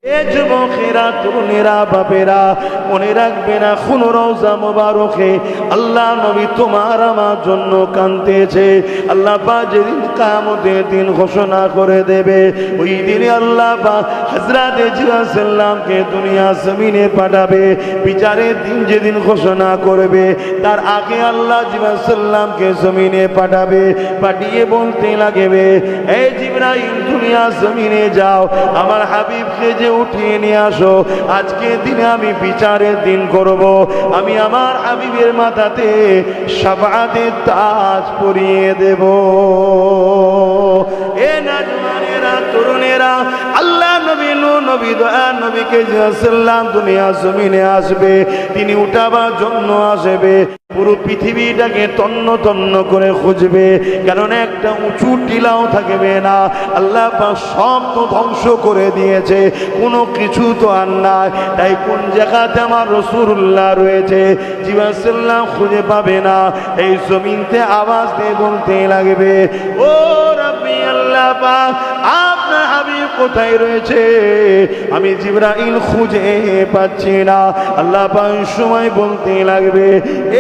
এ যুবকেরা, তরুণেরা, বাপেরা, মনে রাখবেন এখন রওজা মোবারকে আল্লাহ নবী তোমার আমার জন্য কাঁদতেছে। আল্লাহ পাক যেদিন কিয়ামতের দিন ঘোষণা করে দেবে, ওই দিনে আল্লাহ পাক হযরত জিবরাইল সাল্লামকে দুনিয়া জমিনে পাঠাবে। বিচারের দিন যেদিন ঘোষণা করবে, তার আগে আল্লাহ জিবরাইল সাল্লামকে জমিনে পাঠাবে। পাঠিয়ে বলতে লাগবে, এই জিবরাইল দুনিয়া জমিনে যাও, আমার হাবিবকে যে উঠিয়ে নিয়ে আসো। আজকে দিনে আমি বিচারের দিন করব, আমি আমার হাবিবের মাথাতে শাফাআতের তাজ পরিয়ে দেব। এ নওজওয়ানেরা, তরুণেরা, আল্লাহ নবী নবী দয়া নবীকে সাল্লাম দুনিয়া জমিনে আসবে, তিনি উঠাবার জন্য আসবে। পুরো পৃথিবীটাকে তন্ন তন্ন করে খুঁজবে, কারণ একটা উঁচু টিলাও থাকবে না। আল্লাহ পাক সব তো ধ্বংস করে দিয়েছে, কোনো কিছু তো আর নাই। তাই কোন জায়গাতে আমার রাসূলুল্লাহ রয়েছে জিবরাইল সাল্লাম খুঁজে পাবে না। এই জমিনতে আওয়াজ দিয়ে বলতে লাগবে, ও রাব্বি আল্লাহ পাক, আপনার হাবিব কোথায় রয়েছে? আমি জিবরাইল খুঁজে পাচ্ছি না। আল্লাহ পাক সময় বলতে লাগবে,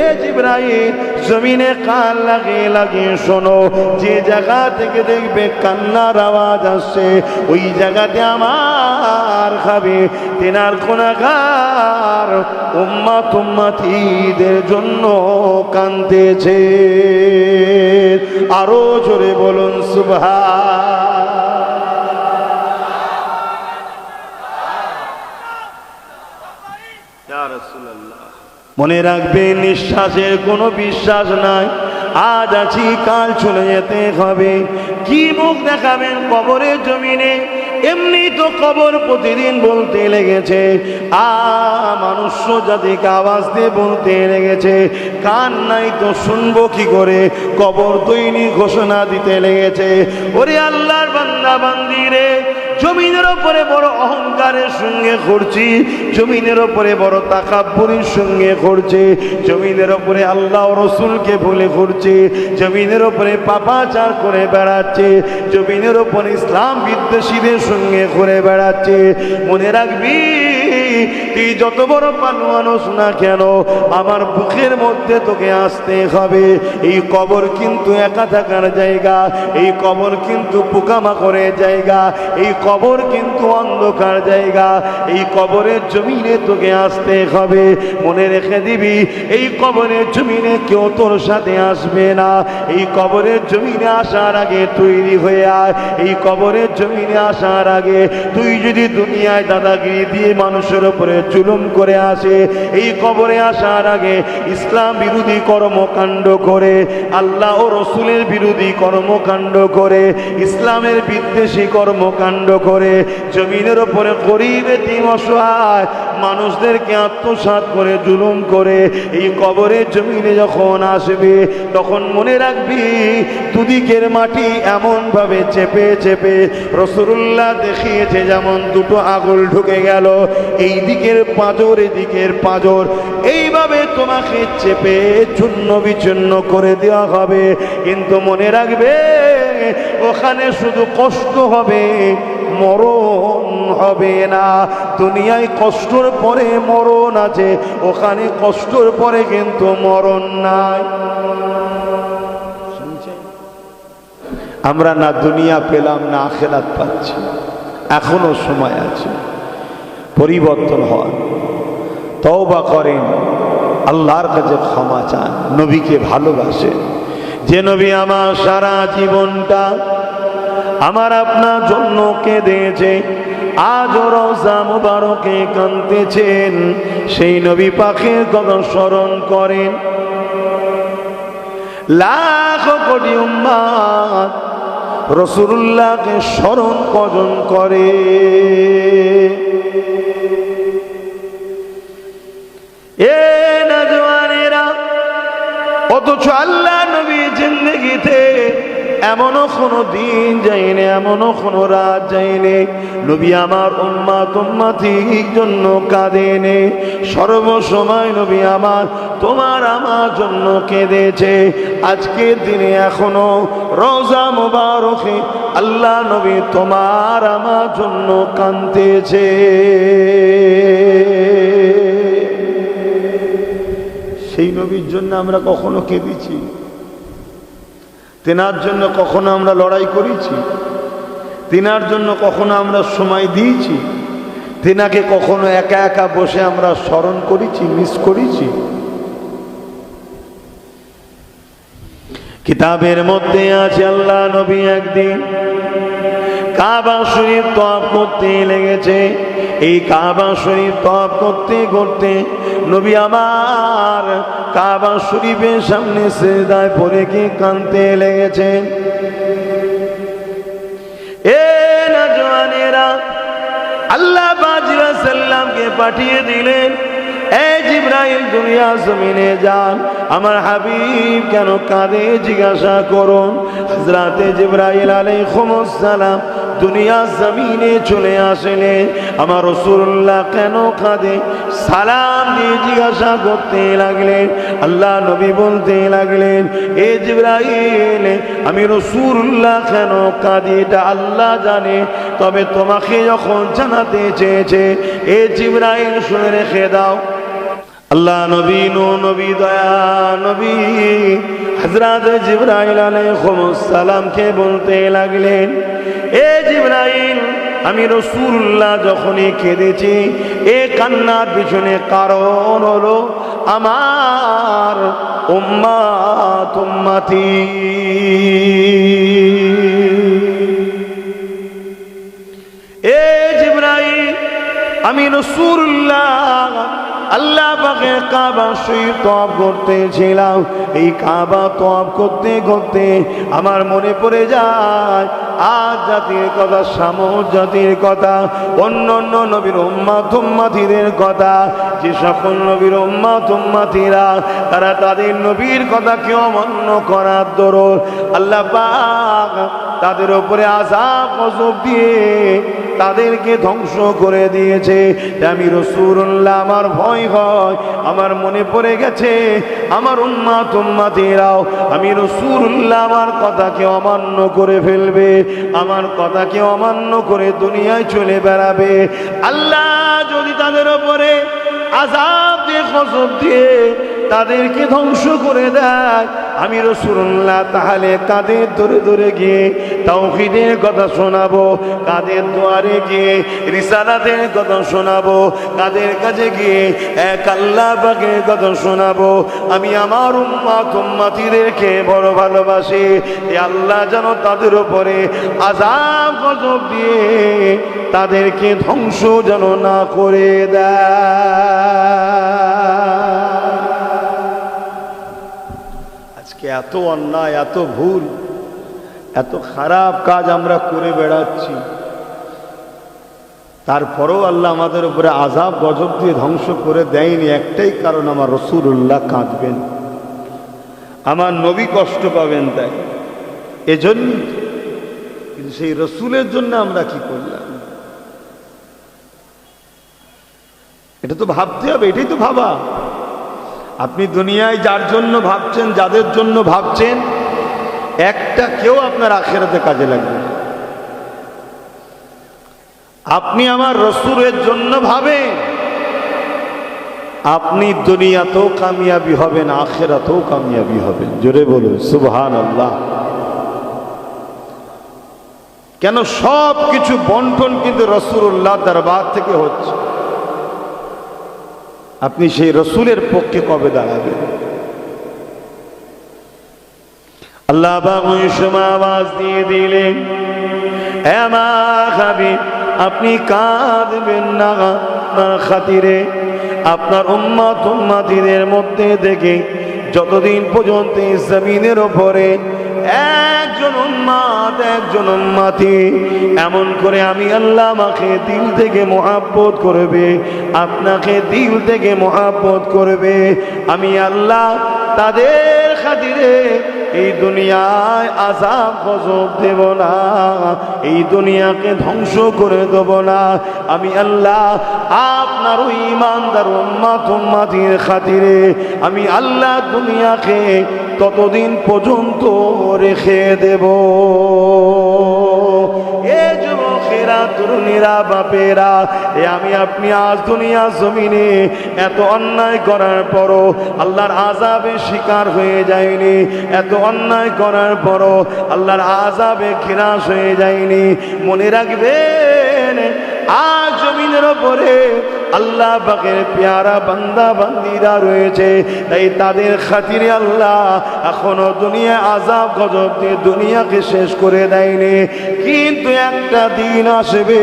এ জিবরাইল জমিনে কান লাগিয়ে লাগিয়ে শোনো, যে জায়গা থেকে দেখবে কান্নার আওয়াজ আসছে, ওই জায়গাতে আমার হাবিব তেনার গুনাহগার উম্মত উম্মতীদের জন্য কাঁদতেছে। আরো জোরে বলুন সুবহান। ইয়া রাসূলুল্লাহ, মনে রাখবেন নিঃশ্বাসের কোনো বিশ্বাস নাই। আজ আছি, কাল চলে যেতে হবে। কি মুখ দেখাবেন কবরের জমিনে? এমনি তো কবর প্রতিদিন বলতে লেগেছে, মানুষ জাতিকে আওয়াজ দিয়ে বলতে লেগেছে, কান নাই তো শুনবো কি করে? কবর দৈনিক ঘোষণা দিতে লেগেছে, ওরে আল্লাহর বান্দা বান্দি রে, জমিনের ওপরে বড় অহংকারের সঙ্গে করছি, জমিনের ওপরে বড় তাকাব্বুরের সঙ্গে করছে, জমিনের ওপরে আল্লাহ রসুলকে ভুলে করছে, জমিনের ওপরে পাপাচার করে বেড়াচ্ছে, জমিনের ওপরে ইসলাম বিদ্বেষীদের সঙ্গে করে বেড়াচ্ছে। মনে রাখবি, তুই যত বড় পালোয়ান হোস না কেন, আমার বুকের মধ্যে তোকে আসতে হবে। এই কবর কিন্তু একা থাকার জায়গা, এই কবর কিন্তু পোকামাকড়ের জায়গা, এই কবর কিন্তু অন্ধকার জায়গা। এই কবরের জমিনে তোকে আসতে হবে। মনে রেখে দিবি, এই কবরের জমিনে কেউ তোর সাথে আসবে না। এই কবরের জমিনে আসার আগে তৈরি হয়ে আয়। এই কবরের জমিনে আসার আগে তুই যদি দুনিয়ায় দাদাগিরি দিয়ে মানুষের উপরে জুলুম করে আসে, এই কবরে আসার আগে ইসলাম বিরোধী কর্মকাণ্ড করে, আল্লাহ ও রসুলের বিরোধী কর্মকাণ্ড করে, ইসলামের বিদ্বেষী কর্মকাণ্ড করে, জমিনের উপরে গরীব এতিম অসহায় মানুষদেরকে আত্মসাৎ করে জুলুম করে এই কবরের জমিনে যখন আসবে, তখন মনে রাখবি দুদিকের মাটি এমন ভাবে চেপে চেপে রাসূলুল্লাহ দেখিয়েছে, যেমন দুটো আঙুল ঢুকে গেল, এই দিকের পাঁজর এদিকের পাঁজর, এইভাবে তোমাকে চেপে চূর্ণ বিচূর্ণ করে দেওয়া হবে। কিন্তু মনে রাখবে, ওখানে শুধু কষ্ট হবে, মরণ হবে না। দুনিয়ায় কষ্টর পরে মরণ আছে, ওখানে কষ্টর পরে কিন্তু মরণ নাই। আমরা না দুনিয়া পেলাম, না আখিরাত পাচ্ছি। এখনো সময় আছে পরিবর্তন হওয়ার। তওবা করেন, আল্লাহর কাছে ক্ষমা চান, নবীকে ভালোবাসেন। যে নবী আমার সারা জীবনটা আমার আপনার জন্য কেঁদেছে, আজ রওজা মুবারকে কাঁদতেছেন, সেই নবী পাকের কথা স্মরণ করেন। লাখ কোটি উম্মত রাসূলুল্লাহকে স্মরণ কজন করে। এ নওজওয়ানেরা, অথচ আল্লাহ নবী জিন্দেগিতে এমনও কোনো দিন যায়নি, এমনও কোনো রাত যায়নি নবী আমার উম্মত উম্মতির জন্য কাঁদেনি। সর্বসময় নবী আমার তোমার আমার জন্য কেঁদেছে। আজকের দিনে এখনো রওজা মুবারকে আল্লাহ নবী তোমার আমার জন্য কাঁদতেছে। সেই নবীর জন্য আমরা কখনো কেঁদেছি? তেনার জন্য কখনো আমরা লড়াই করেছি? তেনার জন্য কখনো আমরা সময় দিয়েছি? তেনাকে কখনো একা একা বসে আমরা স্মরণ করেছি, মিস করেছি? কিতাবের মধ্যে আছে আল্লাহ নবী একদিন কাবা শরীফ তওয়াফ করতে লেগেছে। এই কাবা শরীফ তওয়াফ করতে করতে নবী আমার কাবা শরীফের সামনে সিজদায় পড়ে কি কাঁদতে লেগেছেন। এ নওজওয়ানেরা, আল্লাহ জিবরাইল সাল্লামকে পাঠিয়ে দিলেন, এই জিবরাইল দুনিয়া জমিনে যান, আমার হাবিব কেন কাঁদে জিজ্ঞাসা করুন। হযরতে জিবরাইল আলাইহিস সালাম দুনিয়া জমিনে চলে আসলেন, আমার রাসূলুল্লাহ কেন কাঁদে সালাম দিয়ে জিজ্ঞাসা করতে লাগলেন। আল্লাহ নবী বলতে লাগলেন, এ জিবরাইল, আমি রাসূলুল্লাহ কেন কাঁদি এটা আল্লাহ জানে, তবে তোমাকে যখন জানাতে চেয়েছে এ জিবরাইল শুনে রেখে দাও। আল্লাহ নবী নবী দয়া নবী হযরত জিবরাইল আলাইহিস সালামকে বলতে লাগলেন, এ জিবরাইল, আমি রাসূলুল্লাহ যখনই কেঁদেছি এ কান্নার পিছনে কারণ হলো আমার উম্মত উম্মতি। এ জিবরাইল, আমি রাসূলুল্লাহ আল্লাহ পাকের কাবা শরীফ তওয়াফ করতেছিলাম। এই কাবা তওয়াফ করতে করতে আমার মনে পড়ে যায় আজ জাতির কথা, সামুদ জাতির কথা, অন্য অন্য নবীর উম্মত উম্মতিদের কথা। যে সকল নবীর উম্মত উম্মতিরা তারা তাদের নবীর কথাকে অমান্য করার দরুন আল্লাহ পাক তাদের উপরে আযাব গজব দিয়ে তাদেরকে ধ্বংস করে দিয়েছে। আমি রাসূলুল্লাহ আমার ভয় হয়, আমার মনে পড়ে গেছে আমার উম্মত উম্মতিরাও আমি রাসূলুল্লাহ আমার কথাকে অমান্য করে ফেলবে, আমার কথাকে অমান্য করে দুনিয়ায় চলে বেড়াবে। আল্লাহ যদি তাদের উপরে আযাব দিয়ে গজব দিয়ে তাদেরকে ধ্বংস করে দেয়, আমি রাসূলুল্লাহ তাহলে কাদের ধরে ধরে গিয়ে তাওহীদের কথা শোনাবো, কাদের দুয়ারে গিয়ে রিসালাতের কথা শোনাবো, কাদের কাছে গিয়ে এক আল্লাহ পাকের কথা শোনাবো। আমি আমার উম্মত উম্মতিদেরকে বড় ভালোবাসি, এ আল্লাহ যেন তাদের উপরে আযাব গজব দিয়ে তাদেরকে ধ্বংস যেন না করে দেয়। এত অন্যায়, এত ভুল, এত খারাপ কাজ আমরা করে বেড়াচ্ছি, তারপরেও আল্লাহ আমাদের উপরে আযাব গজব দিয়ে ধ্বংস করে দেয়নি একটাই কারণ, আমার রাসূলুল্লাহ কাঁদবেন, আমার নবী কষ্ট পাবেন, তাই এজন্য। কিন্তু সেই রাসূলের জন্য আমরা কি করলাম এটা তো ভাবতে হবে, এটাই তো ভাবা। আপনি দুনিয়ায় যার জন্য ভাবছেন, যাদের জন্য ভাবছেন, একটা কেউ আপনার আখিরাতে কাজে লাগবে না। আপনি আমার রাসূলের জন্য ভাবেন, আপনি দুনিয়াতেও কামিয়াবি হবেন, আখিরাতেও কামিয়াবি হবেন। জোরে বলুন সুবহানাল্লাহ। কেন সব কিছু বন্টন কিন্তু রাসূলুল্লাহ দরবার থেকে হচ্ছে। আপনি সেই রাসূলের পক্ষে কবে দাঁড়াবেন? আল্লাহ পাক ওই সময় আওয়াজ দিয়ে দিলেন, হে আমার হাবিব, আপনি কাঁদবেন না আপনার খাতিরে। আপনার উম্মত উম্মতিদের মধ্যে থেকে যতদিন পর্যন্ত জমিনের উপরে একজন উম্মত একজন উম্মতি এমন করে আমি আল্লাহ আমাকে দিল থেকে মহব্বত করবে, আপনাকে দিল থেকে মহব্বত করবে, আমি আল্লাহ তাদের খাতিরে এই দুনিয়ায় আযাব গজব দেব না, এই দুনিয়াকে ধ্বংস করে দেব না। আমি আল্লাহ আপনার ওই ইমানদার উম্মত উম্মতির খাতিরে আমি আল্লাহ দুনিয়াকে ততদিন পর্যন্ত রেখে দেব। তরুণীরা, বাপেরা, আমি আপনি আজ দুনিয়া জমিনে এত অন্যায় করার পরও আল্লাহর আযাবে শিকার হয়ে যায়নি, এত অন্যায় করার পরও আল্লাহর আযাবে গ্রাস হয়ে যায়নি। মনে রাখবেন, আজ জমিনের ওপরে আল্লাহ পাকের পেয়ারা বান্দা বান্দিরা রয়েছে, তাই তাদের খাতিরে আল্লাহ এখনো দুনিয়া আযাব গজব দিয়ে দুনিয়াকে শেষ করে দেয়নি। কিন্তু একটা দিন আসবে,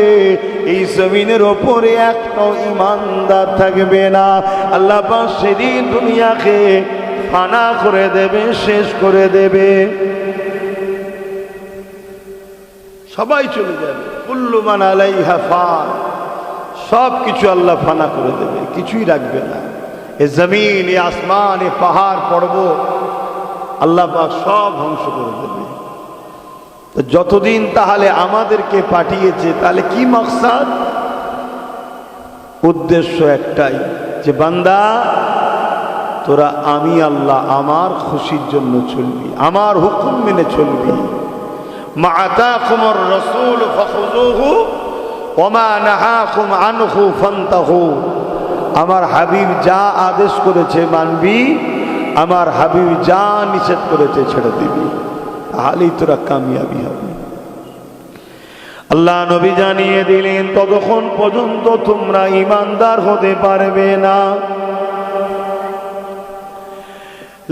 এই জমিনের ওপরে একটাও ইমানদার থাকবে না। আল্লাহ পাক সেদিন দুনিয়াকে ফানা করে দেবে, শেষ করে দেবে, সবাই চলে যাবে। কুল্লু মান আলাইহা ফান, সব কিছু আল্লাহ ফানা করে দেবে, কিছুই রাখবে না। এ জমিন, এ আসমান, এ পাহাড় পর্বত আল্লাহ পাক সব ধ্বংস করে দেবে। তো যতদিন তাহলে আমাদেরকে পাঠিয়েছে, তাহলে কি মাকসাদ? উদ্দেশ্য একটাই, যে বান্দা তোরা আমি আল্লাহ আমার খুশির জন্য চলবি, আমার হুকুম মেনে চলবি। মা আতাকুমুর রাসূল ফাখুযুহু ওয়া মা নাহাকুম আনহু ফান্তাহু। আমার হাবিব যা আদেশ করেছে মানবি, আমার হাবিব যা নিষেধ করেছে ছেড়ে দিবি, তাহলেই তোরা কামিয়াবি হবে। আল্লাহ নবী জানিয়ে দিলেন, ততক্ষণ পর্যন্ত তোমরা ঈমানদার হতে পারবে না।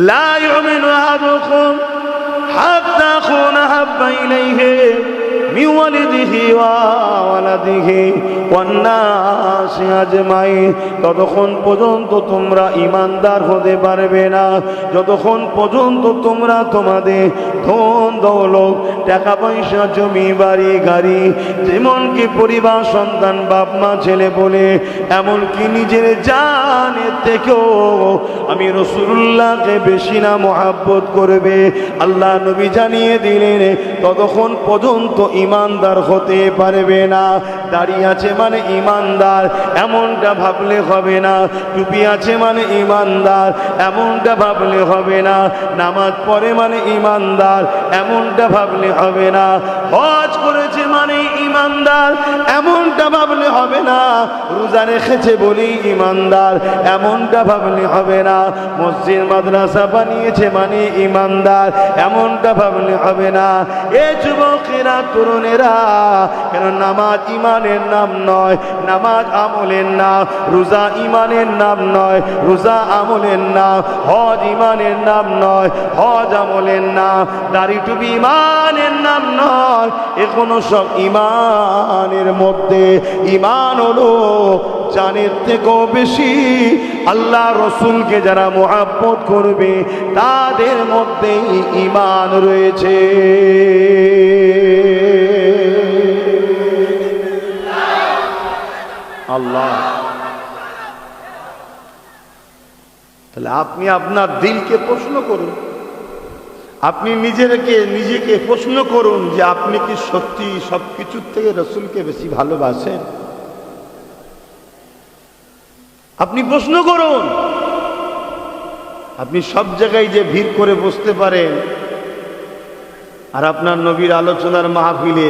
লা ইউমিনু আহাদুকুম হাত্তা আকুনা হাব্বা ইলাইহি মিন ওয়ালিদিহি ওয়া ওয়ালাদিহি ওয়ান নাসি আজমাইন। ততক্ষণ পর্যন্ত তোমরা ঈমানদার হতে পারবে না যতক্ষণ পর্যন্ত তোমরা তোমাদের ধন দৌলত, টাকা পয়সা, জমি বাড়ি গাড়ি, যেমনকি পরিবার, সন্তান, বাপ মা, ছেলে বলে, এমনকি নিজের জানের থেকেও আমি রাসূলুল্লাহকে বেশি না মহব্বত করবে। আল্লাহ নবী জানিয়ে দিলেন, ততক্ষণ পর্যন্ত ঈমানদার হতে পারবে না। দাড়ি আছে মানে ঈমানদার, এমনটা ভাবলে হবে না। টুপি আছে মানে ঈমানদার, এমনটা ভাবলে হবে না। নামাজ পড়ে মানে ঈমানদার, এমনটা ভাবলে হবে না। হজ করেছে মানে ঈমানদার, এমনটা ভাবলে হবে না। রোজা রেখেছে বলেই ঈমানদার, এমনটা ভাবলে হবে না। মসজিদ মাদ্রাসা বানিয়েছে মানে ঈমানদার, এমনটা ভাবলে হবে না। এ যুবকেরা, তরুণেরা, কেন নামাজ ঈমানের নাম নয়, নামাজ আমলের নাম। রোজা ঈমানের নাম নয়, রোজা আমলের নাম। হজ ঈমানের নাম নয়, হজ আমলের নাম। দাড়ি টুপি ঈমানের নাম নয়, এখনো সব ঈমানের মধ্যে। ঈমান হলো জানের থেকেও বেশি আল্লাহ রসুলকে যারা মুহাব্বত করবে, তাদের মধ্যে ঈমান রয়েছে। আল্লাহ, তাহলে আপনি আপনার দিলকে প্রশ্ন করুন, আপনি নিজেকে প্রশ্ন করুন যে আপনি কি সত্যি সবকিছুর থেকে রসুলকে বেশি ভালোবাসেন? আপনি প্রশ্ন করুন। আপনি সব জায়গায় যে ভিড় করে বসতে পারেন, আর আপনার নবীর আলোচনার মাহফিলে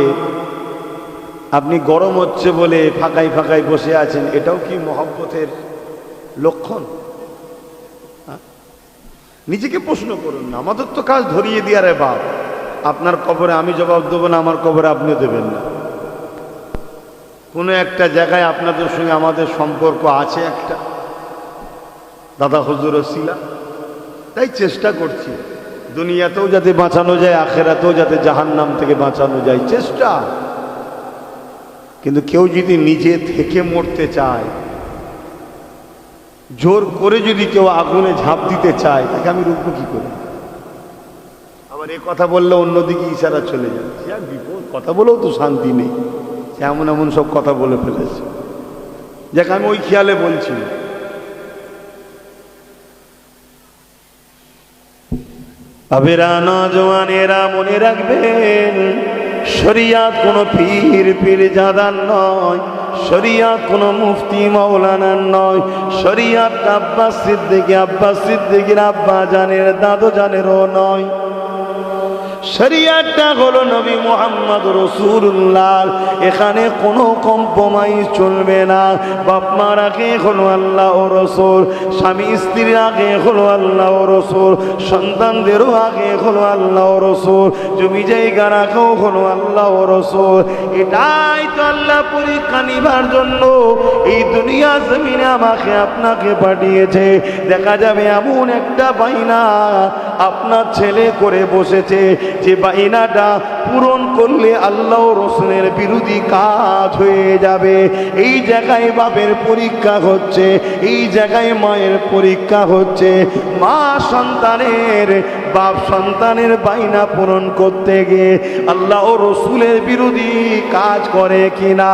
আপনি গরম হচ্ছে বলে ফাঁকায় ফাঁকায় বসে আছেন, এটাও কি মহব্বতের লক্ষণ? নিজেকে প্রশ্ন করুন না। আমাদের তো কাজ ধরিয়ে দিয়ে, রে বাপ, আপনার কবরে আমি জবাব দেবো না, আমার কবরে আপনিও দেবেন না। কোনো একটা জায়গায় আপনাদের সঙ্গে আমাদের সম্পর্ক আছে, একটা দাদা হুজুর ওসিলা, তাই চেষ্টা করছি দুনিয়াতেও যাতে বাঁচানো যায়, আখেরাতেও যাতে জাহান্নাম থেকে বাঁচানো যায়, চেষ্টা। কিন্তু কেউ যদি নিজে থেকে মরতে চায়, জোর করে যদি কেউ আগুনে ঝাঁপ দিতে চায়, তাকে আমি রুখবো কি করে? আবার এ কথা বললে অন্যদিকে ইশারা চলে যাচ্ছে, আর বিপদ। কথা বলেও তো শান্তি নেই, এমন এমন সব কথা বলে ফেলেছে। যাকে আমি ওই খেয়ালে বলছি। আবেরা, নজওয়ানেরা, মনে রাখবেন, শরিয়াত কোনো পীর জাদার নয়, শরিয়াত কোনো মুফতি মাওলানার নয়, শরিয়াত আব্বাস সিদ্দিকীর আব্বা জানের দাদু জানেরও নয়। শরিয়াতটা হলো নবী মুহাম্মদ রাসূলুল্লাহ, এখানে কোনো কম্প্রোমাইজ চলবে না। বাপ মার আগে হলো আল্লাহ ও রাসূল, স্বামী স্ত্রীর আগে হলো আল্লাহ ও রাসূল, সন্তানদেরও আগে হলো আল্লাহ ও রাসূল, জমি জায়গার আগেও হলো আল্লাহ ও রাসূল। এটাই তো আল্লাহ পরীক্ষা নিবার জন্য এই দুনিয়া জমিনে আমাকে আপনাকে পাঠিয়েছে। দেখা যাবে এমন একটা বাইনা আপনার ছেলে করে বসেছে, যে বাইনাটা পূরণ করলে আল্লাহ ও রাসূলের বিরোধী কাজ হয়ে যাবে। এই জায়গায় বাপের পরীক্ষা হচ্ছে, এই জায়গায় মায়ের পরীক্ষা হচ্ছে। মা সন্তানের, বাপ সন্তানের বাইনা পূরণ করতে গিয়ে আল্লাহ ও রাসূলের বিরোধী কাজ করে কিনা,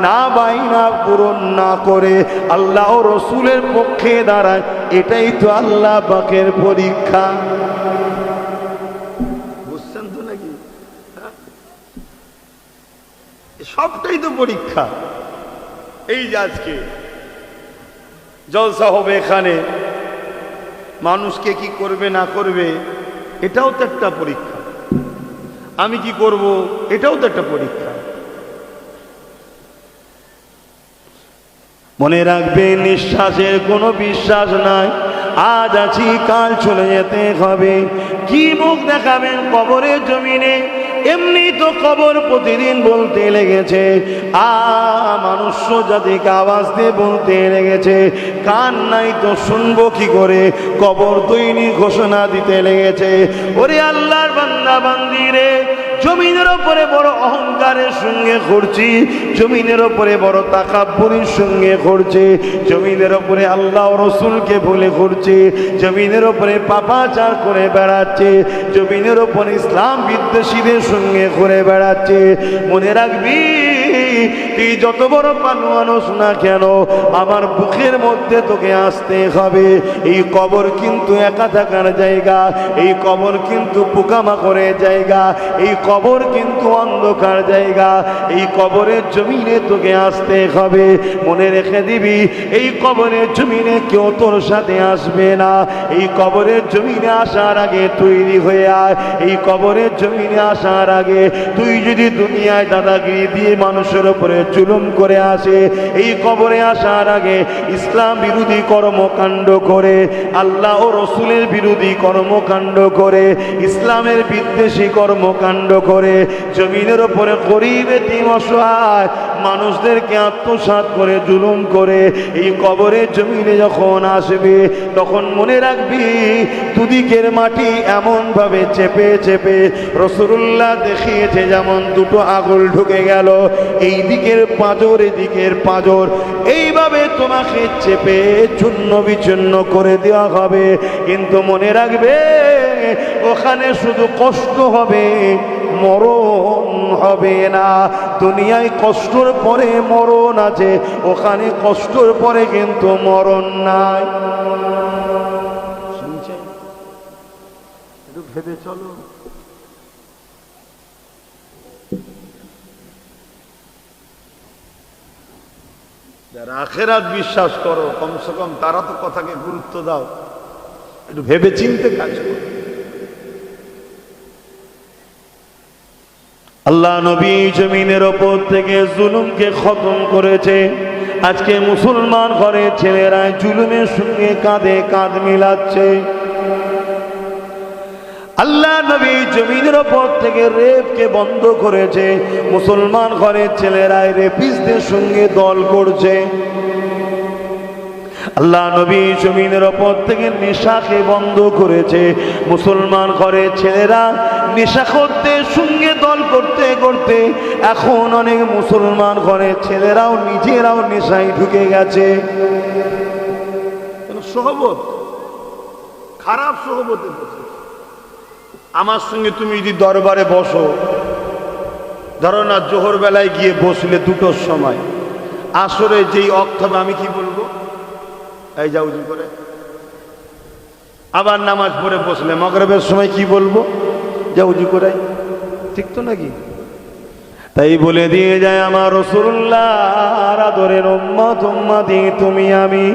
না বাইনা পূরণ না করে আল্লাহ ও রাসূলের পক্ষে দাঁড়ায়, এটাই তো আল্লাহ পাকের পরীক্ষা। বুঝছেন তো নাকি? সবটাই তো পরীক্ষা। এই যে আজকে জলসা হবে, এখানে মানুষকে কি করবে না করবে, এটাও তো একটা পরীক্ষা। আমি কি করব, এটাও তো একটা পরীক্ষা। মনে রাখবে, নিঃশ্বাসের কোনো বিশ্বাস নাই। আজ আছি, কাল চলে যেতে হবে। কি মুখ দেখাবেন কবরের জমিনে? এমনি তো কবর প্রতিদিন বলতে লেগেছে, মানুষ জাতিকে আওয়াজ দিয়ে বলতে লেগেছে, কান নাই তো শুনবো কি করে, কবর দৈনিক ঘোষণা দিতে লেগেছে। ওরে আল্লাহর বান্দা বান্দি রে, জমিনের ওপরে বড় অহংকারের সঙ্গে করছি, জমিনের ওপরে বড় তাকাব্বুরের সঙ্গে করছে, জমিনের ওপরে আল্লাহ রাসূলকে ভুলে করছে, জমিনের ওপরে পাপাচার করে বেড়াচ্ছে, জমিনের ওপরে ইসলাম বিদ্বেষীদের সঙ্গে ঘুরে বেড়াচ্ছে। মনে রাখবি, তুই যত বড় পানোয়ান হোস না কেন, আমার বুকের মধ্যে তোকে আসতে হবে। এই কবর কিন্তু একা থাকার জায়গা, এই কবর কিন্তু পোকামাকড়ের জায়গা, এই কবর কিন্তু অন্ধকার জায়গা। এই কবরের জমিনে তোকে আসতে হবে। মনে রেখে দিবি, এই কবরের জমিনে কেউ তোর সাথে আসবে না। এই কবরের জমিনে আসার আগে তৈরি হয়ে আয়। এই কবরের জমিনে আসার আগে তুই যদি দুনিয়ায় দাদাগিরি দিয়ে মানুষের উপরে জুলুম করে আসে, এই কবরে আসার আগে ইসলাম বিরোধী কর্মকাণ্ড করে, আল্লাহ ও রাসূলের বিরোধী কর্মকাণ্ড করে, ইসলামের বিদ্বেষী কর্মকাণ্ড করে, জমিনের উপরে গরীব এতিম অসহায় মানুষদেরকে আত্মসাৎ করে জুলুম করে এই কবরের জমিনে যখন আসবে, তখন মনে রাখবি, দুদিকের মাটি এমন ভাবে চেপে চেপে রাসূলুল্লাহ দেখিয়েছে, যেমন দুটো আঙুল ঢুকে গেল, এই দিকের পাঁজর এদিকের পাঁজর, এইভাবে তোমাকে চেপে চূর্ণ বিচূর্ণ করে দেওয়া হবে। কিন্তু মনে রাখবে, ওখানে শুধু কষ্ট হবে, মরণ হবে না। দুনিয়ায় কষ্টর পরে মরণ আছে, ওখানে কষ্টর পরে কিন্তু মরণ নাই। শুনছেন? একটু ভেবে চলো। যারা আখিরাত বিশ্বাস করো, কমসে কম তারা তো কথাকে গুরুত্ব দাও, একটু ভেবে চিন্তে কাজ করো। আল্লাহ নবী জমিনের ওপর থেকে জুলুমকে খতম করেছে। আজকে মুসলমান ঘরের ছেলেরা জুলুমের সঙ্গে কাঁধে কাঁধ মিলাচ্ছে। আল্লাহ নবী জমিনের ওপর থেকে রেপকে বন্ধ করেছে। মুসলমান ঘরের ছেলেরা রেপিস্টদের সঙ্গে দল করছে। আল্লাহ নবী জমিনের ওপর থেকে নেশাকে বন্ধ করেছে। মুসলমান ঘরের ছেলেরা নেশাখোরদের সঙ্গে দল করতে করতে এখন অনেক মুসলমান ঘরের ছেলেরাও নিজেরাও নেশায় ঢুকে গেছে। সহবত, খারাপ সহবতে বসে। আমার সঙ্গে তুমি যদি দরবারে বসো, ধরো না জোহর বেলায় গিয়ে বসলে দুটোর সময়, আসরে যেই অক্ত হবে আমি কি বলবো, এই যা উজু করে। আবার নামাজ পড়ে বসলে মাগরিবের সময় কি বলবো, যা উজু করে। ঠিক তো নাকি? তাই বলে দিয়ে যায় আমার রাসূলুল্লাহর আদরের উম্মত উম্মতি তুমি আমি,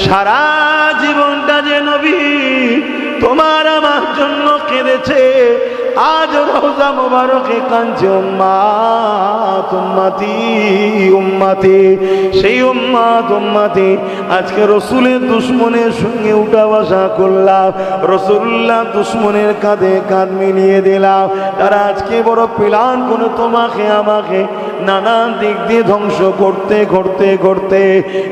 সারা জীবনটা যে নবী তোমার আমার জন্য কেঁদেছে, আজ রওজা মোবারকে কাঁদছে উম্মাত উম্মতি উম্মতি। সেই উম্মাত উম্মতি আজকে রসুলের দুশ্মনের সঙ্গে উঠা বসা করলাম, রসুল্লাহ দুশ্মনের কাঁধে কাঁধ মিলিয়ে দিলাম। তারা আজকে বড় প্ল্যান করে তোমাকে আমাকে নানান দিক দিয়ে ধ্বংস করতে করতে করতে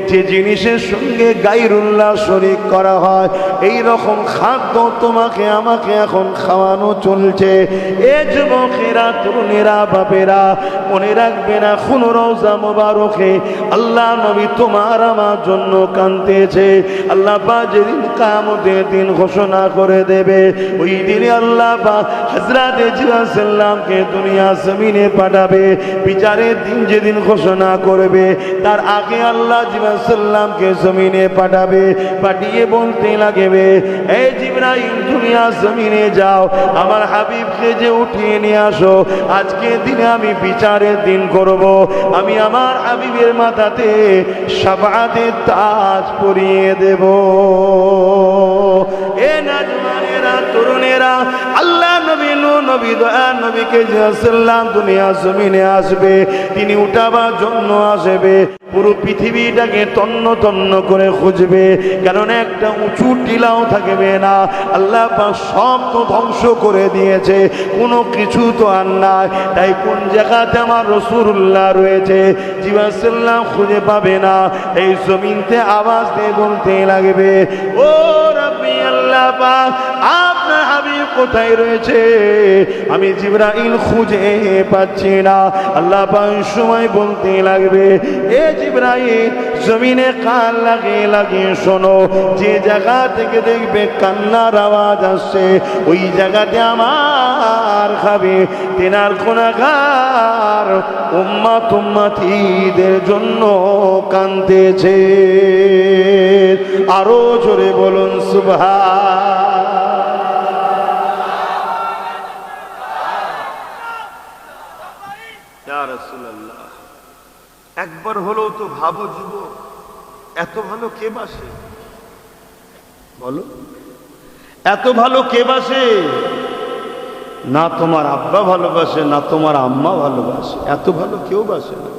যে জিনিসের সঙ্গে গায়রুল্লাহ শরীক করা হয় এই রকম খাদ্য তোমাকে আমাকে এখন খাওয়ানো চলছে। এ যুবকেরা, তরুণেরা, বাপেরা, মনে রাখবে না কোনো রওজা মোবারকে আল্লাহ নবী তোমার আমার জন্য কাঁদতেছে। আল্লাহ পাক যেদিন কিয়ামতের দিন ঘোষণা করে দেবে, ওই দিনে আল্লাহ পাক হযরত জিবরাইল সাল্লামকে দুনিয়া জমিনে পাঠাবে। বিচারের দিন যেদিন ঘোষণা করবে তার আগে আল্লাহ জিবরাইল সাল্লামকে জমিনে পাঠাবে। পাঠিয়ে বলতে লাগবে, এই জিবরাইল দুনিয়া জমিনে যাও, আমার হাবিবকে যে উঠিয়ে নিয়ে আসো। আজকে দিনে আমি বিচারের দিন করব, আমি আমার হাবিবের মাথাতে শাফাআতের তাজ পরিয়ে দেব। এ নওজওয়ানেরা, তরুণেরা, আল্লাহ নবী নবী দয়া নবীকে সাল্লাম দুনিয়া জমিনে আসবে, তিনি উঠাবার জন্য আসবে। পুরো পৃথিবীটাকে তন্ন তন্ন করে খুঁজবে, কারণ একটা উঁচু টিলাও থাকবে না। আল্লাহ পাক সব তো ধ্বংস করে দিয়েছে, কোনো কিছু তো আর নাই। তাই কোন জায়গাতে আমার রাসূলুল্লাহ রয়েছে জিবরাইল সাল্লাম খুঁজে পাবে না। এই জমিনতে আওয়াজ দিয়ে বলতে লাগবে, ও রব্বি আল্লাহ পাক, আপনার হাবিব কোথায় রয়েছে? আমি জিবরাইল খুঁজে পাচ্ছি না। আল্লাহ পাক সময় বলতে লাগবে, এ জিবরাইল জমিনে কান লাগিয়ে লাগিয়ে শোনো, যে জায়গা থেকে দেখবে কান্নার আওয়াজ আসছে ওই জায়গাতে আমার খাবে তেনার গুনাহগার উম্মত উম্মতিদের জন্য কাঁদতেছে। আরো জোরে বলুন সুবহান। ইয়া রাসূলুল্লাহ, একবার হলেও তো ভাবো যুবক, এত ভালো কে বাসে? বলো, এত ভালো কে বাসে? না তোমার আব্বা ভালোবাসে, না তোমার আম্মা ভালোবাসে, এত ভালো কেউ বাসে না।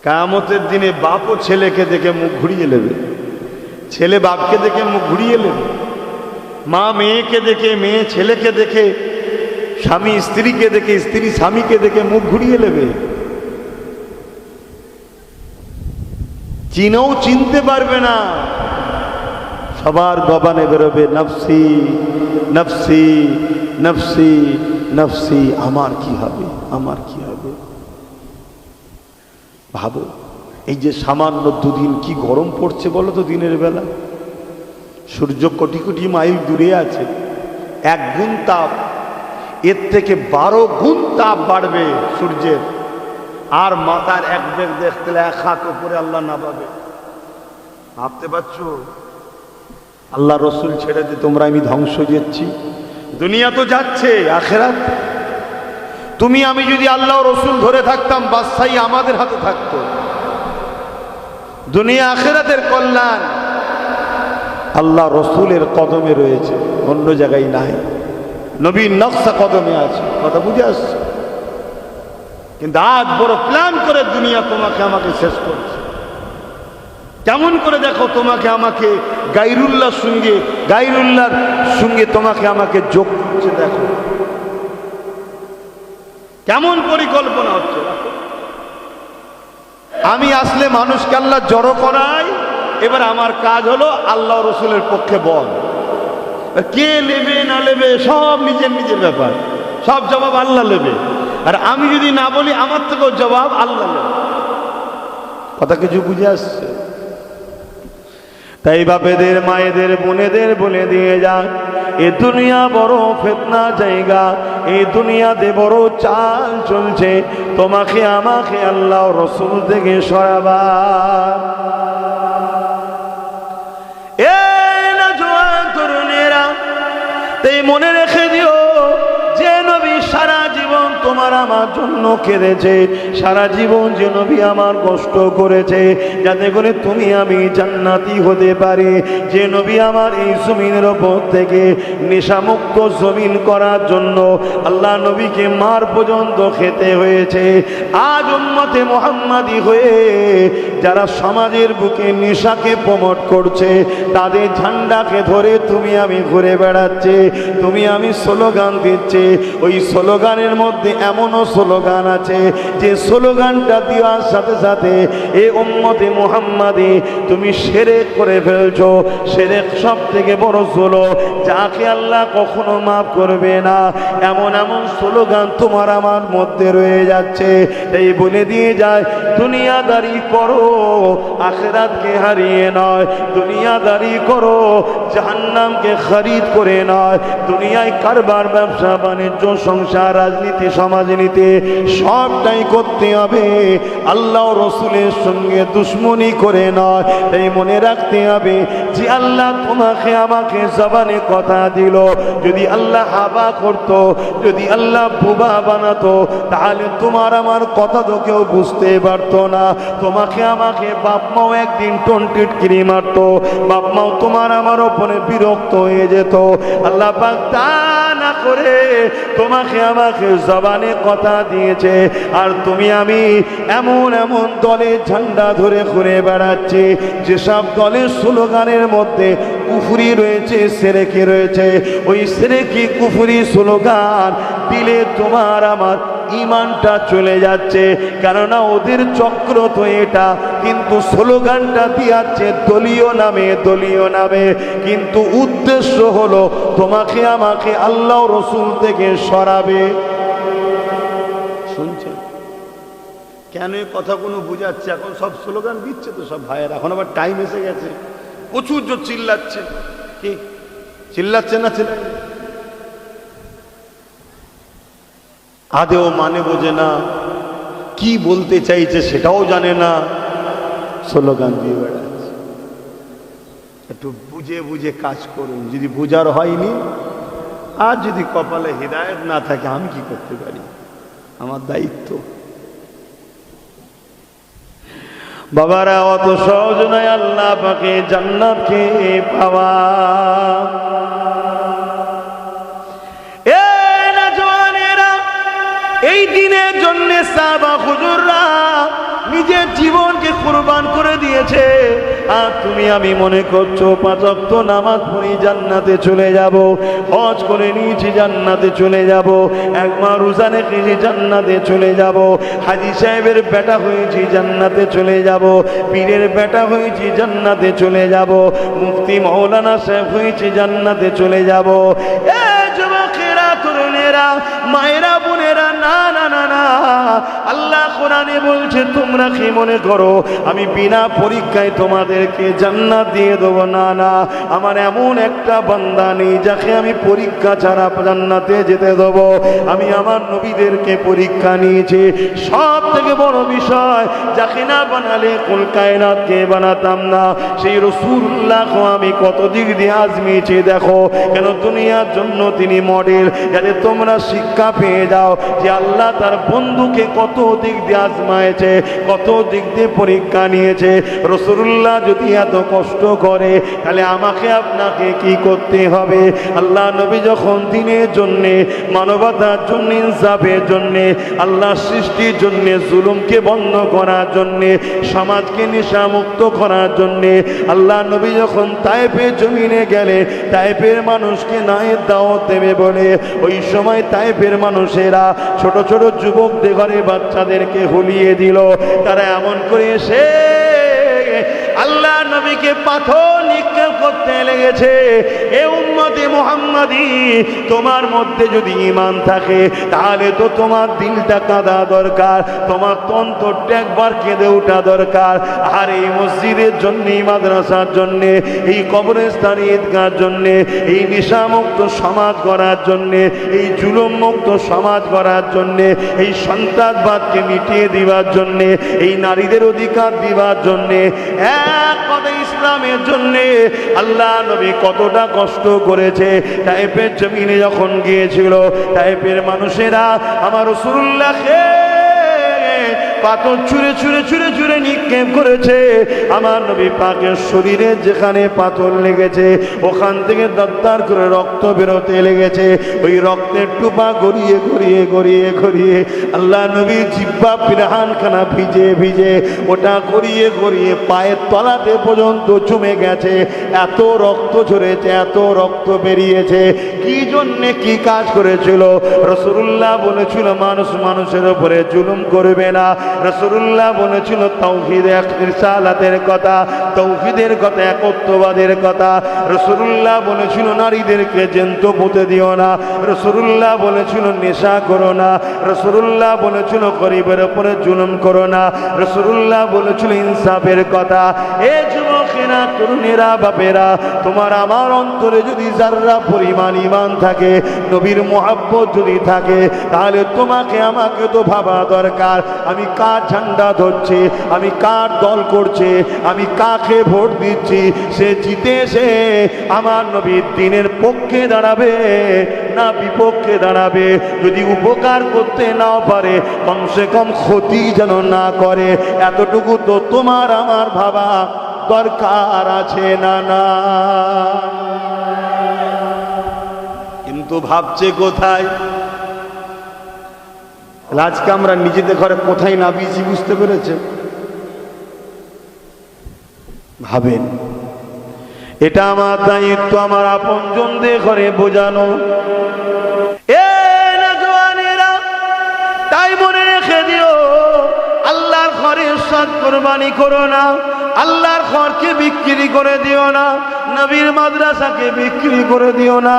কিয়ামতের দিনে বাপও ছেলেকে দেখে মুখ ঘুরিয়ে নেবে, ছেলে বাপকে দেখে মুখ ঘুরিয়ে নেবে, মা মেয়েকে দেখে, মেয়ে ছেলেকে দেখে, স্বামী স্ত্রীকে দেখে, স্ত্রী স্বামীকে দেখে মুখ ঘুরিয়ে নেবে। চিনেও চিনতে পারবে না। সবার জবানে বেরোবে নফসি নফসি নফসি নফসি, আমার কি হবে, আমার কি হবে। ভাবো, এই যে সামান্য দুদিন কি গরম পড়ছে বলো তো দিনের বেলা। সূর্য কোটি কোটি মাইল দূরে আছে, 1 গুণ তাপ, এর থেকে 12 গুণ তাপ বাড়বে সূর্যের। আর মাথার এক বেগ দেখতে 1 হাত উপরে আল্লাহ না পাবে। ভাবতে পারছো? আল্লাহ রসুল ছেড়ে দিয়ে তোমরা আমি ধ্বংস যাচ্ছি। দুনিয়া তো যাচ্ছে, আখেরাত। তুমি আমি যদি আল্লাহ রসুল ধরে থাকতাম, বাদশাহী আমাদের হাতে থাকতো। দুনিয়া আখেরাতের কল্যাণ আল্লাহ রসুলের কদমে রয়েছে, অন্য জায়গায় নাই। নবীর নকশা কদমে আছে, কথা বুঝে আসছে। কিন্তু আজ বড় প্ল্যান করে দুনিয়া তোমাকে আমাকে শেষ করছে। কেমন করে দেখো, তোমাকে আমাকে গায়রুল্লাহর সঙ্গে তোমাকে আমাকে যোগ করছে। দেখো কেমন পরিকল্পনা হচ্ছে। আমি আসলে মানুষকে আল্লাহ জড়ো করাই, এবার আমার কাজ হলো আল্লাহ রসুলের পক্ষে বল। কে নেবে না নেবে সব নিজের নিজের ব্যাপার, সব জবাব আল্লাহ নেবে। আর আমি যদি না বলি, আমার থেকেও জবাব আল্লাহ নেবে। কথা কিছু বুঝে আসছে? তাই বাপেদের, মায়েদের, বোনেদের বলে দিয়ে যান, এ দুনিয়া বড় ফিতনা জায়গা, এই দুনিয়াতে বড় চাল চলছে। তোমাকে আমাকে আল্লাহ রসুল থেকে সরাবার। তাই মনে রেখে দিও, যে নবী সারা জীবন তোমার আমার জন্য কেঁদেছে, সারা জীবন যে নবী আমার কষ্ট করেছে যাতে করে তুমি আমি জান্নাতি হতে পারি, যে নবী আমার এই জমিনের ওপর থেকে নেশামুক্ত জমিন করার জন্য আল্লাহ নবীকে মার পর্যন্ত খেতে হয়েছে। আজ উম্মতে মুহাম্মাদি হয়ে যারা সমাজের বুকে নেশাকে প্রমোট করছে, তাদের ঝান্ডাকে ধরে তুমি আমি ঘুরে বেড়াচ্ছে, তুমি আমি স্লোগান দিচ্ছে। ওই স্লোগানের মধ্যে এমনও স্লোগান আছে যে স্লোগানটা দেওয়ার সাথে সাথে এ উম্মতে মুহাম্মাদি তুমি শিরক করে ফেলছো। শিরক সব থেকে বড় জুলুম, যাকে আল্লাহ কখনো মাফ করবে না। এমন এমন স্লোগান তোমার আমার মধ্যে রয়ে যাচ্ছে। এই বলে দিয়ে যায়, দুনিয়াদারি করো আখিরাতকে হারিয়ে নয়, দুনিয়াদারি করো জাহান্নামকে খরিদ করে নয়। দুনিয়ায় কারবার, ব্যবসা বাণিজ্য, সংসার, রাজনীতি, সমাজনীতি সবটাই করতে হবে, আল্লাহ রসুলের সঙ্গে দুশ্মনী করে নয়। তাই মনে রাখতে হবে যে আল্লাহ তোমাকে আমাকে জবানে কথা দিল, যদি আল্লাহ হাবা করত, যদি আল্লাহ বুবা বানাতো, তাহলে তোমার আমার কথা তো কেউ বুঝতে পারতো না। তোমাকে আমাকে বাপ মাও একদিন টন্টিটকিরি মারতো, বাপ মাও তোমার আমার ওপরে বিরক্ত হয়ে যেত। আল্লাহ পাক তা না করে তোমাকে আমাকে জবানে কথা দিয়েছে, আর তুমি আমি এমন এমন দলের ঝান্ডা ধরে ঘুরে বেড়াচ্ছি যেসব দলের স্লোগানের মধ্যে কুফরি রয়েছে, শিরকি রয়েছে। ওই শিরকি কুফরি স্লোগান দিলে তোমার আমার ইমানটা চলে যাচ্ছে, কেননা ওদের চক্র তো এটা। কিন্তু স্লোগানটা দিয়াচ্ছে দলীয় নামে, দলীয় নামে, কিন্তু উদ্দেশ্য হলো তোমাকে আমাকে আল্লাহ রসুল থেকে সরাবে। শুনছেন কেন এই কথা কোনো বুঝাচ্ছে? এখন সব স্লোগান দিচ্ছে তো সব ভাইয়ের, এখন আবার টাইম এসে গেছে, প্রচুর জোর চিল্লাচ্ছে। কি চিল্লাচ্ছে না? আদেও মানে বোঝে না, কি বলতে চাইছে সেটাও জানে না, স্লোগান দিয়ে বেড়াচ্ছে। একটু বুঝে বুঝে কাজ করুন। যদি বুঝার হয়নি, আর যদি কপালে হিদায়াত না থাকে, আমি কি করতে পারি? আমার দায়িত্ব। বাবারা, অত সহজ নয় আল্লাহ পাকে জান্নাতকে পাওয়া। এই দিনের জন্য সাহাবা হুজুররা নিজের জীবনকে কুরবান করে দিয়েছে। আর তুমি আমি মনে করছো 5 ওয়াক্ত নামাজ পড়ি জান্নাতে চলে যাব, হজ করে নিয়েছি জান্নাতে চলে যাব, একবার রোজা রেখেছি জান্নাতে চলে যাব, হাজী সাহেবের বেটা হয়েছি জান্নাতে চলে যাব, পীরের বেটা হয়েছি জান্নাতে চলে যাব, মুফতি মাওলানা সাহেব হয়েছি জান্নাতে চলে যাব। যুবকেরা, তরুণেরা, মায়েরা, বোনেরা, না না না না, আল্লাহ কোরআনে বলছে তোমরা কি মনে করো আমি বিনা পরীক্ষায় তোমাদেরকে জান্নাত দিয়ে দেবো? না না, আমার এমন একটা বান্দা নেই যাকে আমি পরীক্ষা ছাড়া জান্নাতে যেতে দেবো। আমি আমার নবীদেরকে পরীক্ষা নিয়েছি। সব থেকে বড় বিষয়, যাকে না বানালে কুল কায়নাতকে বানাতাম না, সেই রাসূলুল্লাহ আমি কত দিক দিয়ে আজমিয়েছি দেখো। কেন? দুনিয়ার জন্য তিনি মডেল, যাতে তোমরা শিক্ষা পেয়ে যাও যে আল্লাহ তার বন্ধুকে কত দিক দিয়ে আজমায়েছে, কত দিক দিয়ে পরীক্ষা নিয়েছে। রাসূলুল্লাহ যদি এত কষ্ট করে, তাহলে আমাকে আপনাকে কি করতে হবে? আল্লাহ নবী যখন দিনের জন্যে, মানবতার জন্য, ইনসাফের জন্যে, আল্লাহ সৃষ্টির জন্যে, জুলুমকে বন্ধ করার জন্যে, সমাজকে নেশামুক্ত করার জন্যে আল্লাহ নবী যখন তায়েফের জমিনে গেলে, তায়েফের মানুষকে নায়ের দাওয়াত দেবে বলে ওই সময় তায়েফের মানুষেরা ছোট ছোট যুবকদের ঘরে বাচ্চাদেরকে হুলিয়ে দিল। তারা এমন করে এসে আল্লাহ নবীকে পাথর নিক্ষেপ করতে লেগেছে। এ উম্মতে মুহাম্মাদি, তোমার মধ্যে যদি ঈমান থাকে তাহলে তো তোমার দিলটা কাঁদা দরকার, তোমার অন্তরটা একবার কেঁদে ওঠা দরকার। আর এই মসজিদের জন্য, এই মাদ্রাসার জন্য, এই কবরস্থান, ঈদগাহর জন্য, এই নেশামুক্ত সমাজ গড়ার জন্য, এই জুলুম মুক্ত সমাজ গড়ার জন্য, এই সন্ত্রাসবাদকে মিটিয়ে দিবার জন্য, এই নারীদের অধিকার দিবার জন্য এক কথা ইসলামের জন্যে আল্লাহ নবী কতটা কষ্ট করেছে। তায়েফের জমিনে যখন গিয়েছিল, তায়েফের মানুষেরা আমার রাসূলুল্লাহকে পাথর ছুঁড়ে ছুঁড়ে ছুঁড়ে ছুঁড়ে নিক্ষেপ করেছে। আমার নবী পাকের শরীরে যেখানে পাথর লেগেছে ওখান থেকে দরদর করে রক্ত বেরোতে লেগেছে। ওই রক্তের টুপা গড়িয়ে গড়িয়ে গড়িয়ে গড়িয়ে আল্লাহ নবী জিহ্বা পিরাহানখানা ভিজে ভিজে ওটা গড়িয়ে গড়িয়ে পায়ের তলাতে পর্যন্ত জমে গেছে। এত রক্ত ঝরেছে, এত রক্ত বেরিয়েছে। কি জন্যে কি কাজ করেছিল? রাসূলুল্লাহ বলেছিল মানুষ মানুষের উপরে জুলুম করবে না। রাসূলুল্লাহ বলেছিল তাওহীদের রিসালাতের কথা, তাওহীদের কথা, একত্ববাদের কথা। রাসূলুল্লাহ বলেছিল নারীদেরকে জ্যান্ত পুঁতে দিও না। রাসূলুল্লাহ বলেছিল নেশা করো না। রাসূলুল্লাহ বলেছিল গরিবের উপরে জুলুম করো না। রাসূলুল্লাহ বলেছিল ইনসাফের কথা। এ যুবকেরা, তরুণেরা, বাপেরা, তোমার আমার অন্তরে যদি যাররা পরিমাণ ঈমান থাকে, নবীর মুহাব্বত যদি থাকে, তাহলে তোমাকে আমাকে তো ভাবা দরকার আমি কার ঝান্ডা ধরছি, আমি কার দল করছি, আমি কাকে ভোট দিচ্ছি। সে জিতে এসে আমার নবীর দ্বীনের পক্ষে দাঁড়াবে না বিপক্ষে দাঁড়াবে। যদি উপকার করতে নাও পারে, কমসে কম ক্ষতি যেন না করে, এতটুকু তো তোমার আমার ভাবা দরকার আছে না? না, কিন্তু ভাবছে কোথায়? আজকে আমরা নিজেদের ঘরে কোথায় নামিয়েছি বুঝতে পেরেছে? ভাবেন, এটা আমার দায়িত্ব আমার আপনজনদের ঘরে বোঝানো। এ নওজওয়ানেরা, তাই মনে রেখে দিও, আল্লাহর ঘরে সৎ কুরবানি করো না, আল্লাহর ঘরকে বিক্রি করে দিও না, নবীর মাদ্রাসাকে বিক্রি করে দিও না।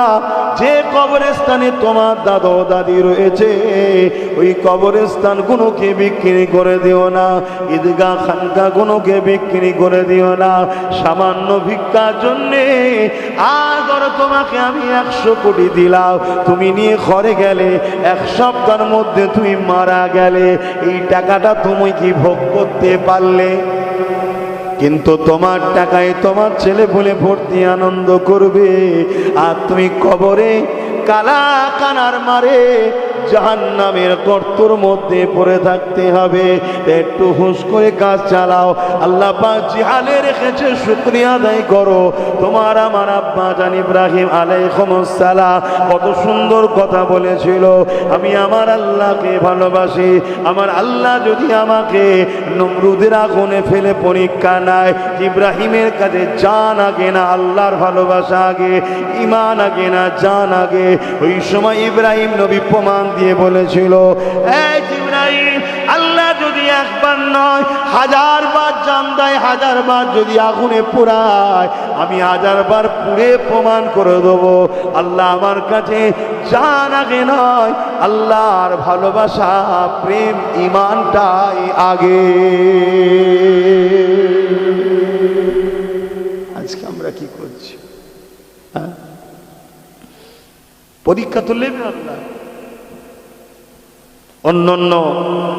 যে কবরস্থানে তোমার দাদা দাদি রয়েছে ওই কবরস্থান গুলোকে বিক্রি করে দিও না, ঈদগাহ খানকা গুলোকে বিক্রি করে দিও না সামান্য ভিক্ষার জন্যে। আর ধরো তোমাকে আমি 100 কোটি দিলাম, তুমি নিয়ে ঘরে গেলে, 1 সপ্তাহের মধ্যে তুমি মারা গেলে, এই টাকাটা তুমি কি ভোগ করতে পারলে? কিন্তু তোমার টাকায় তোমার ছেলে বলে ভর্তি আনন্দ করবে, আর তুমি কবরে কালা কানার মারে জাহান্নামের গর্তের মধ্যে পড়ে থাকতে হবে। একটু হুঁশ করে কাজ চালাও। আল্লাহ পাক জিহালে রেখেছে, শুকরিয়া আদায় করো। তোমার আমার আব্বা জান ইব্রাহিম আলাইহিস সালাম কত সুন্দর কথা বলেছিল, আমি আমার আল্লাহকে ভালোবাসি। আমার আল্লাহ যদি আমাকে নমরুদের আগুনে ফেলে পরীক্ষা নেয়, ইব্রাহিমের কাছে জান আগে না আল্লাহর ভালোবাসা আগে, ঈমান আগে না জান আগে। ওই সময় ইব্রাহিম নবী প্রমাণ দিয়ে বলেছিল, এই ইব্রাহিম, আল্লাহ যদি একবার নয় 1000 বার জান দেয়, 1000 বার যদি আগুনে পোড়ায়, আমি 1000 বার পুড়ে প্রমাণ করে দেবো আল্লাহ আমার কাছে জান আগে নয়, আল্লাহর ভালোবাসা প্রেম ঈমানটাই আগে। আজকে আমরা কি করছি? পরীক্ষা তো নেবে আল্লাহ। অন্যান্য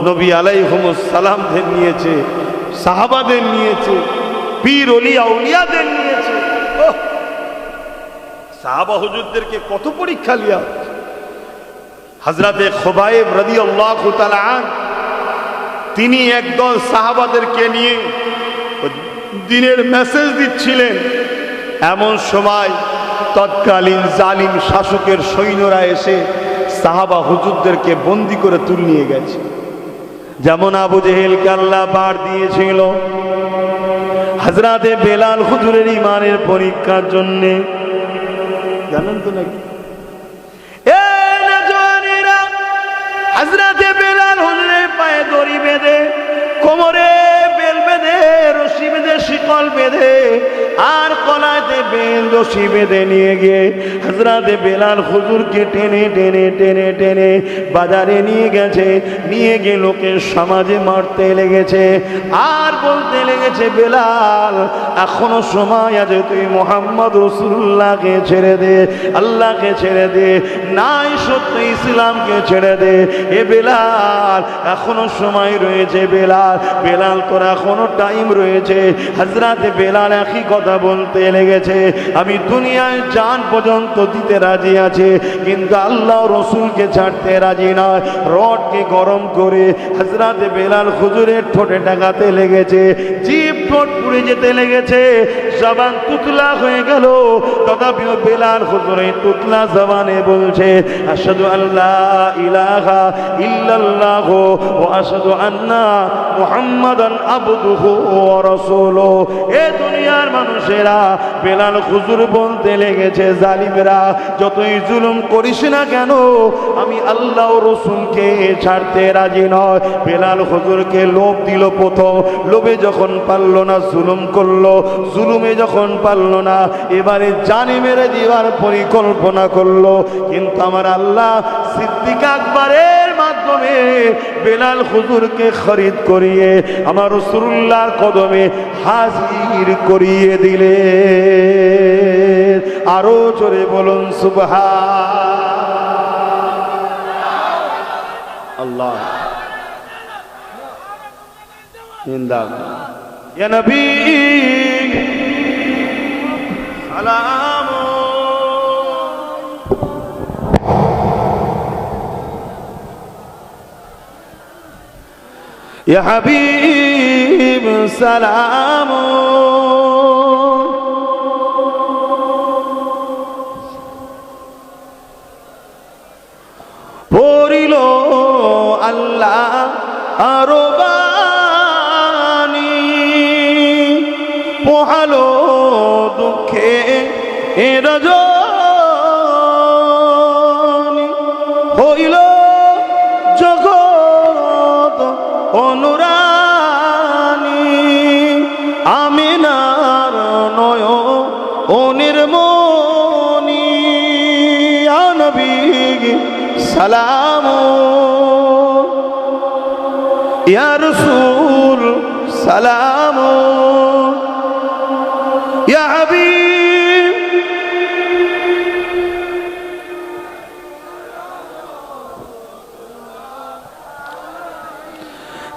নবী আলাইহিস সালামদের নিয়েছে, সাহাবাদের নিয়েছে, পীর ওলি আউলিয়াদের নিয়েছে। সাহাবা হুজুরদেরকে কত পরীক্ষা লিয়া। হযরতে খুবাইব রাদিয়াল্লাহু তাআলা আনহু তিনি একদল সাহাবাদেরকে নিয়ে দ্বীনের মেসেজ দিচ্ছিলেন। এমন সময় তৎকালীন জালিম শাসকের সৈন্যরা এসে সাহাবা হুজুরদেরকে বন্দি করে তুলে নিয়ে গেছে। যেমন আবু জেহেলকে আল্লাহ বার দিয়েছিল হযরতে বেলাল হুজুরের ঈমানের পরীক্ষার জন্য, জানেন তো নাকি? এ নওজওয়ানেরা, হযরতে বেলাল হুজুরের পায়ে দড়ি বেঁধে, কোমরে বেল বেঁধে, রশি বেঁধে, শিকল বেঁধে আর কলাইতে রশি বেঁধে নিয়ে গিয়ে হযরতে বেলাল হুজুরকে টেনে টেনে টেনে টেনে বাজারে নিয়ে গেছে। নিয়ে গিয়ে লোকের সমাজে মারতে লেগেছে আর বলতে লেগেছে, বেলাল এখনো সময় আছে, তুই মুহাম্মদ রাসূলুল্লাহকে ছেড়ে দে, আল্লাহকে ছেড়ে দে, নাই সত্য ইসলামকে ছেড়ে দে। এ বেলাল এখনো সময় রয়েছে, বেলাল বেলাল তোর এখনো টাইম রয়েছে। হযরতে বেলাল একই কথা বলতে লেগেছে, আমি দুনিয়ায় জান পর্যন্ত দিতে রাজি আছে, কিন্তু আল্লাহ রসুলকে ছাড়তে রাজি নয়। রডকে গরম করে হযরতে বেলাল হুজুরের ঠোঁটে টাকাতে লেগেছে, জিভ ঠোঁট পুড়ে যেতে লেগেছে, জবান তুতলা হয়ে গেল। তথাপিও বেলাল হুজুরের তুতলা জবানে বলছে, আশহাদু আল্লা ইলাহা ইল্লাল্লাহ ওয়া আশহাদু আন্না মুহাম্মাদান আবদুহু ওয়া রাসূলুহু। এ দুনিয়ার মানুষেরা, বেলাল হুজুর বলতে লেগেছে, জালিমরা যতই জুলুম করিস না কেন, আমি আল্লাহ রসুলকে ছাড়তে রাজি নয়। বেলাল হুজুরকে লোভ দিল প্রথম, লোভে যখন পারল না জুলুম করলো, জুলুমে যখন পারল না এবারে জানে মেরে দেওয়ার পরিকল্পনা করলো। কিন্তু আমার আল্লাহ সিদ্দিক আকবরের মাধ্যমে বেলাল হুজুরকে খরিদ করিয়ে আমার রাসূলুল্লাহর কদমে হাজির করিয়ে দিলে। আরো জোরে বলুন সুবহানাল্লাহ। জিন্দাবাদ ইয়া নবী সালাম। ইয়া হাবিব সালাম। পড়িল আল্লাহ আরো বাণী, পোহালো দুঃখে রজনী, হইল জগৎ অনুরানী, আমিনার নয়নের মনি। ইয়া নবী সালাম, ইয়া রাসূল সালাম, ইয়া হাবিব।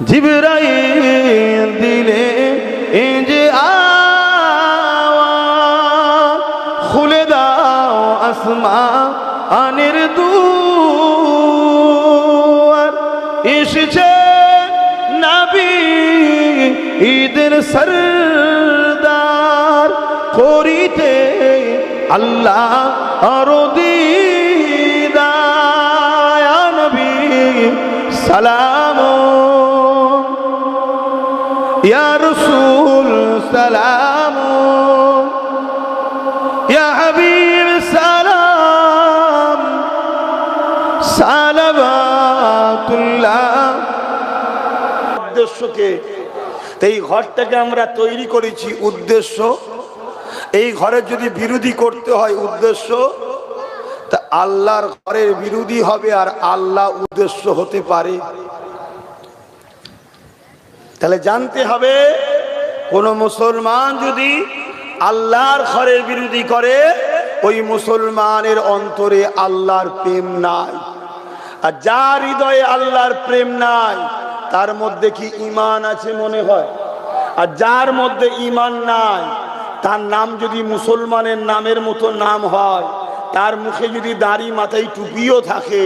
জিবরাইল দিলে যে আওয়াজ, খুলে দাও আসমানের দুয়ার, এসেছে নবী ঈদের সরদার, করিতে আল্লাহ আরো দিদার। ইয়া নবী সালাম, ইয়া রাসূল সালাম, ইয়া হাবিব সালাম, সালাওয়াতুল্লাহ। উদ্দেশ্যকে, এই ঘরটাকে আমরা তৈরি করেছি উদ্দেশ্য, এই ঘরের যদি বিরোধী করতে হয় উদ্দেশ্য, তা আল্লাহর ঘরের বিরোধী হবে আর আল্লাহ উদ্দেশ্য হতে পারে? তাহলে জানতে হবে, কোন মুসলমান যদি আল্লাহর ঘরের বিরোধী করে, ওই মুসলমানের অন্তরে আল্লাহর প্রেম নাই। আর যার হৃদয়ে আল্লাহর প্রেম নাই, তার মধ্যে কি ঈমান আছে মনে হয়? আর যার মধ্যে ঈমান নাই, তার নাম যদি মুসলমানের নামের মতো নাম হয়, তার মুখে যদি দাড়ি মাথায় টুপিও থাকে,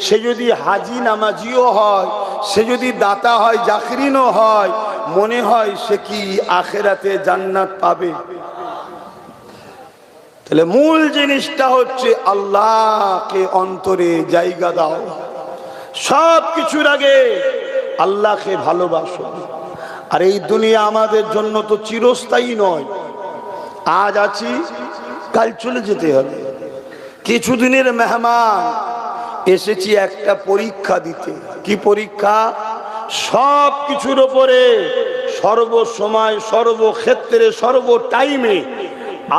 সে যদি হাজি নামাজিও হয়, সে যদি দাতা হয়, জাকিরিনও হয়, মনে হয় সে কি আখেরাতে জান্নাত পাবে? তাহলে মূল জিনিসটা হচ্ছে আল্লাহকে অন্তরে জায়গা দাও। সব কিছুর আগে আল্লাহকে ভালোবাসো। আর এই দুনিয়া আমাদের জন্য তো চিরস্থায়ী নয়, আজ আছি কাল চলে যেতে হবে। কিছুদিনের মেহমান, এসেছি একটা পরীক্ষা দিতে। কি পরীক্ষা? সব কিছুর উপরে সর্বসময়, সর্বক্ষেত্রে, সর্ব টাইমে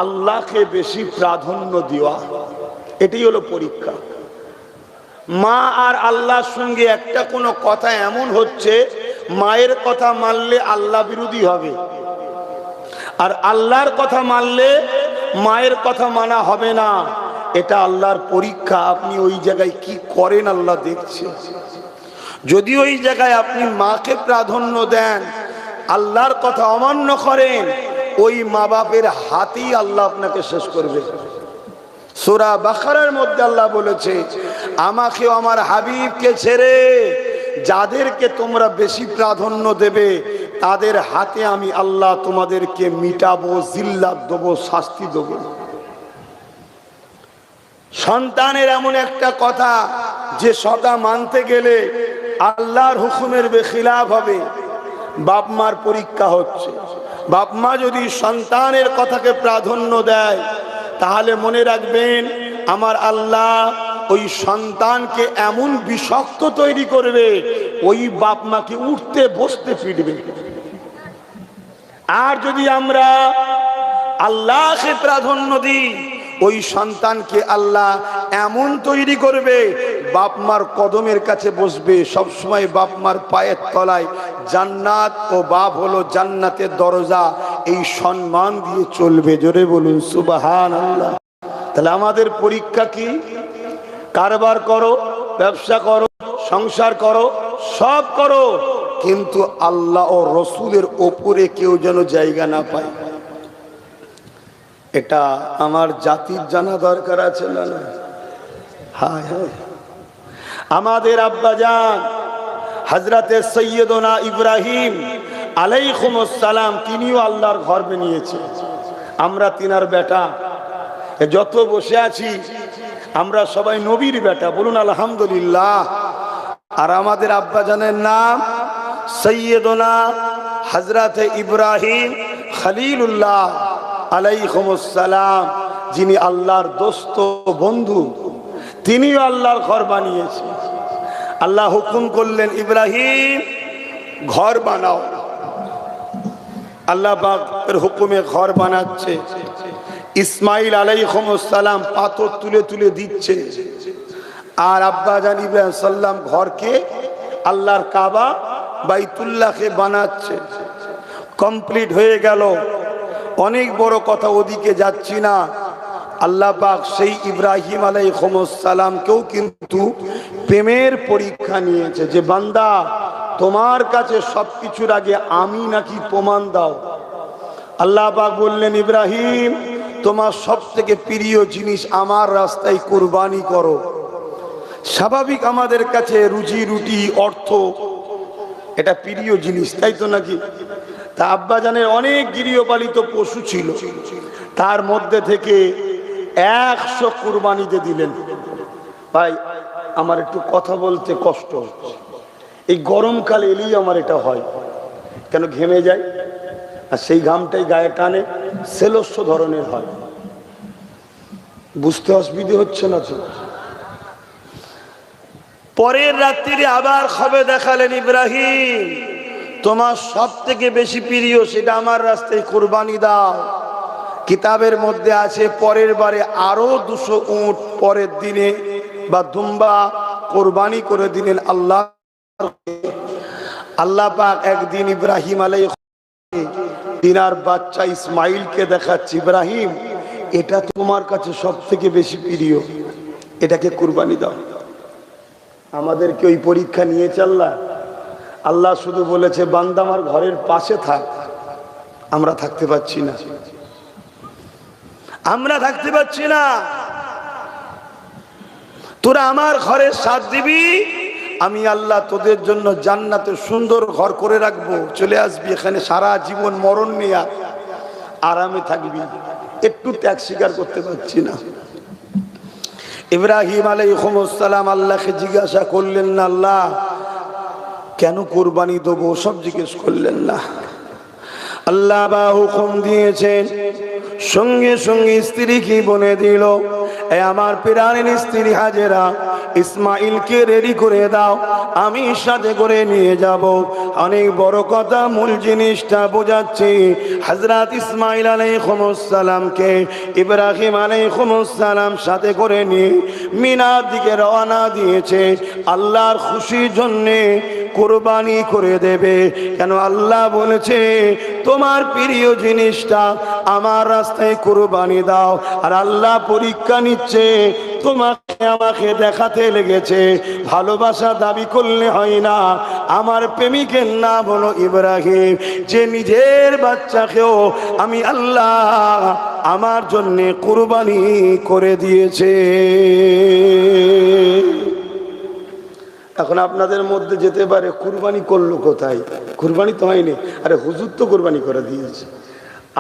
আল্লাহকে বেশি প্রাধান্য দেওয়া, এটাই হলো পরীক্ষা। মা আর আল্লাহর সঙ্গে একটা কোনো কথা এমন হচ্ছে, মায়ের কথা মানলে আল্লাহ বিরোধী হবে, আর আল্লাহর কথা মানলে মায়ের কথা মানা হবে না। এটা আল্লাহর পরীক্ষা। আপনি ওই জায়গায় কি করেন আল্লাহ দেখছে। যদি ওই জায়গায় আপনি মাকে প্রাধান্য দেন, আল্লাহর কথা অমান্য করেন, ওই মা বাপের হাতেই আল্লাহ আপনাকে শেষ করবে। সূরা বাকারার মধ্যে আল্লাহ বলেছে, আমাকে আমার হাবিবকে ছেড়ে যাদেরকে তোমরা বেশি প্রাধান্য দেবে, তাদের হাতে আমি আল্লাহ তোমাদেরকে মিটাবো, জিল্লাত দেবো, শাস্তি দেবো। সন্তানের এমন একটা কথা যে সদা মানতে গেলে আল্লাহর হুকুমের বেখিলাফ হবে। বাপ মার পরীক্ষা হচ্ছে। বাপ মা যদি সন্তানের কথাকে প্রাধান্য দেয়, তাহলে মনে রাখবেন আমার আল্লাহ ওই সন্তানকে এমন বিষাক্ত তৈরি করবে, ওই বাপ মাকে উঠতে বসতে পিটবে। আর যদি আমরা আল্লাহকে প্রাধান্য দিই, ওই সন্তানকে আল্লাহ এমন তৈরি করবে, বাপ মার কদমের কাছে বসবে, সবসময় বাপ মার পায়ের তলায় জান্নাত, ও বাপ হলো জান্নাতের দরজা, এই সম্মান দিয়ে চলবে। জোরে বলুন সুবহানাল্লাহ। তাহলে আমাদের পরীক্ষা কি? কারবার করো, ব্যবসা করো, সংসার করো, সব করো, কিন্তু আল্লাহ ও রসুলের ওপরে কেউ যেন জায়গা না পায়। এটা আমার জাতির জানা দরকার আছে না? হায় হায়। আমাদের আব্বাজান হযরতে সৈয়দনা ইব্রাহিম আলাইহিস সালাম, তিনিও আল্লাহর ঘর বানিয়েছেন। আমরা তিনার বেটা। যত বসে আছি আমরা সবাই নবীর বেটা, বলুন আলহামদুলিল্লাহ। আর আমাদের আব্বাজানের নাম সৈয়দনা হযরতে ইব্রাহিম খলিলুল্লাহ আলাইহিস সালাম, যিনি আল্লাহর দোস্ত বন্ধু, তিনিও আল্লাহর ঘর বানিয়েছেন। আল্লাহ হুকুম করলেন, ইব্রাহিম ঘর বানাও। আল্লাহ পাকের হুকুমে ঘর বানাচ্ছে। ইসমাইল আলাইহিস সালাম পাথর তুলে তুলে দিচ্ছে, আর আব্বাজান ইব্রাহিম সাল্লাম ঘরকে, আল্লাহর কাবা বাইতুল্লাহকে বানাচ্ছে। কমপ্লিট হয়ে গেল। অনেক বড় কথা, ওদিকে যাচ্ছি না। আল্লাহ পাক সেই ইব্রাহিম আলাইহিস সালামকেও কিন্তু প্রেমের পরীক্ষা নিয়েছে, যে বান্দা তোমার কাছে সবকিছুর আগে আমি নাকি প্রমাণ দাও। আল্লাহ পাক বললেন, ইব্রাহিম তোমার সব থেকে প্রিয় জিনিস আমার রাস্তায় কুরবানি করো। স্বাভাবিক আমাদের কাছে রুজি রুটি অর্থ এটা প্রিয় জিনিস, তাই তো নাকি? তা আব্বাজানের অনেক গৃহপালিত পশু ছিল, তার মধ্যে থেকে 100 কুরবানিতে দিলেন। ভাই আমার একটু কথা বলতে কষ্ট হচ্ছে, এই গরমকালে এলেই আমার এটা হয়। কেন? ঘেমে যায়, আর সেই ঘামটাই গায়ে টানে, সেলস্য ধরনের হয়। বুঝতে অসুবিধে হচ্ছে না তো? পরের রাত্রিরে আবার খবর দেখালেন, ইব্রাহিম তোমার সব থেকে বেশি প্রিয় সেটা আমার রাস্তায় কুরবানি দাও। কিতাবের মধ্যে আছে পরের বারে আরো 200 উট পরের দিনে বা দুম্বা কুরবানি করে দিলেন আল্লাহ। আল্লাহ পাক একদিন ইব্রাহিম আলাইহিস তিনার বাচ্চা ইসমাইলকে দেখাচ্ছে, ইব্রাহিম এটা তোমার কাছে সব থেকে বেশি প্রিয়, এটাকে কুরবানি দাও। আমাদেরকে ওই পরীক্ষা নিয়েছে আল্লাহ। আল্লাহ শুধু বলেছে, বান্দা আমার ঘরের পাশে থাক। আমরা থাকতে পারছি না, আমরা থাকতে পারছি না। তোরা আমার ঘরের সাথ দিবি, আমি আল্লাহ তোদের জন্য জান্নাতে সুন্দর ঘর করে রাখবো, চলে আসবি এখানে, সারা জীবন মরণ নিয়ে আরামে থাকবি। একটু ত্যাগ স্বীকার করতে পারছি না। ইব্রাহিম আলাইহিস সালাম আল্লাহকে জিজ্ঞাসা করলেন না, আল্লাহ কেন কুরবানি দেবো, সব জিজ্ঞেস করলেন না। আল্লাহ বা হুকুম দিয়েছেন, সঙ্গে সঙ্গে স্ত্রী কি বলে দিল, এ আমার প্রাণের স্ত্রী হাজেরা, ইসমাইলকে রেডি করে দাও, আমি সাথে করে নিয়ে যাব। অনেক বড় কথা, মূল জিনিসটা বোঝাচ্ছি। হযরত ইসমাইল আলাইহিস সালামকে ইব্রাহিম আলাইহিস সালাম সাথে করে নিয়ে মিনার দিকে রওনা দিয়েছে আল্লাহর খুশির জন্যে কুরবানি করে দেবে। কেন আল্লাহ বলেছে তোমার প্রিয় জিনিসটা আমার রাস্তায় কুরবানি দাও। আর আল্লাহ পরীক্ষা নিচ্ছে, তোমাকে আমাকে দেখাতে লেগেছে। ভালোবাসা দাবি করলে হয় না। আমার প্রেমিকের নাম হলো ইব্রাহিম, যে নিজের বাচ্চাকেও আমি আল্লাহ আমার জন্যে কুরবানি করে দিয়েছে। এখন আপনাদের মধ্যে যেতে পারে কুরবানি করলো কোথায়? কুরবানি তো হয়নি। আরে হুজুর তো কুরবানি করে দিয়েছে,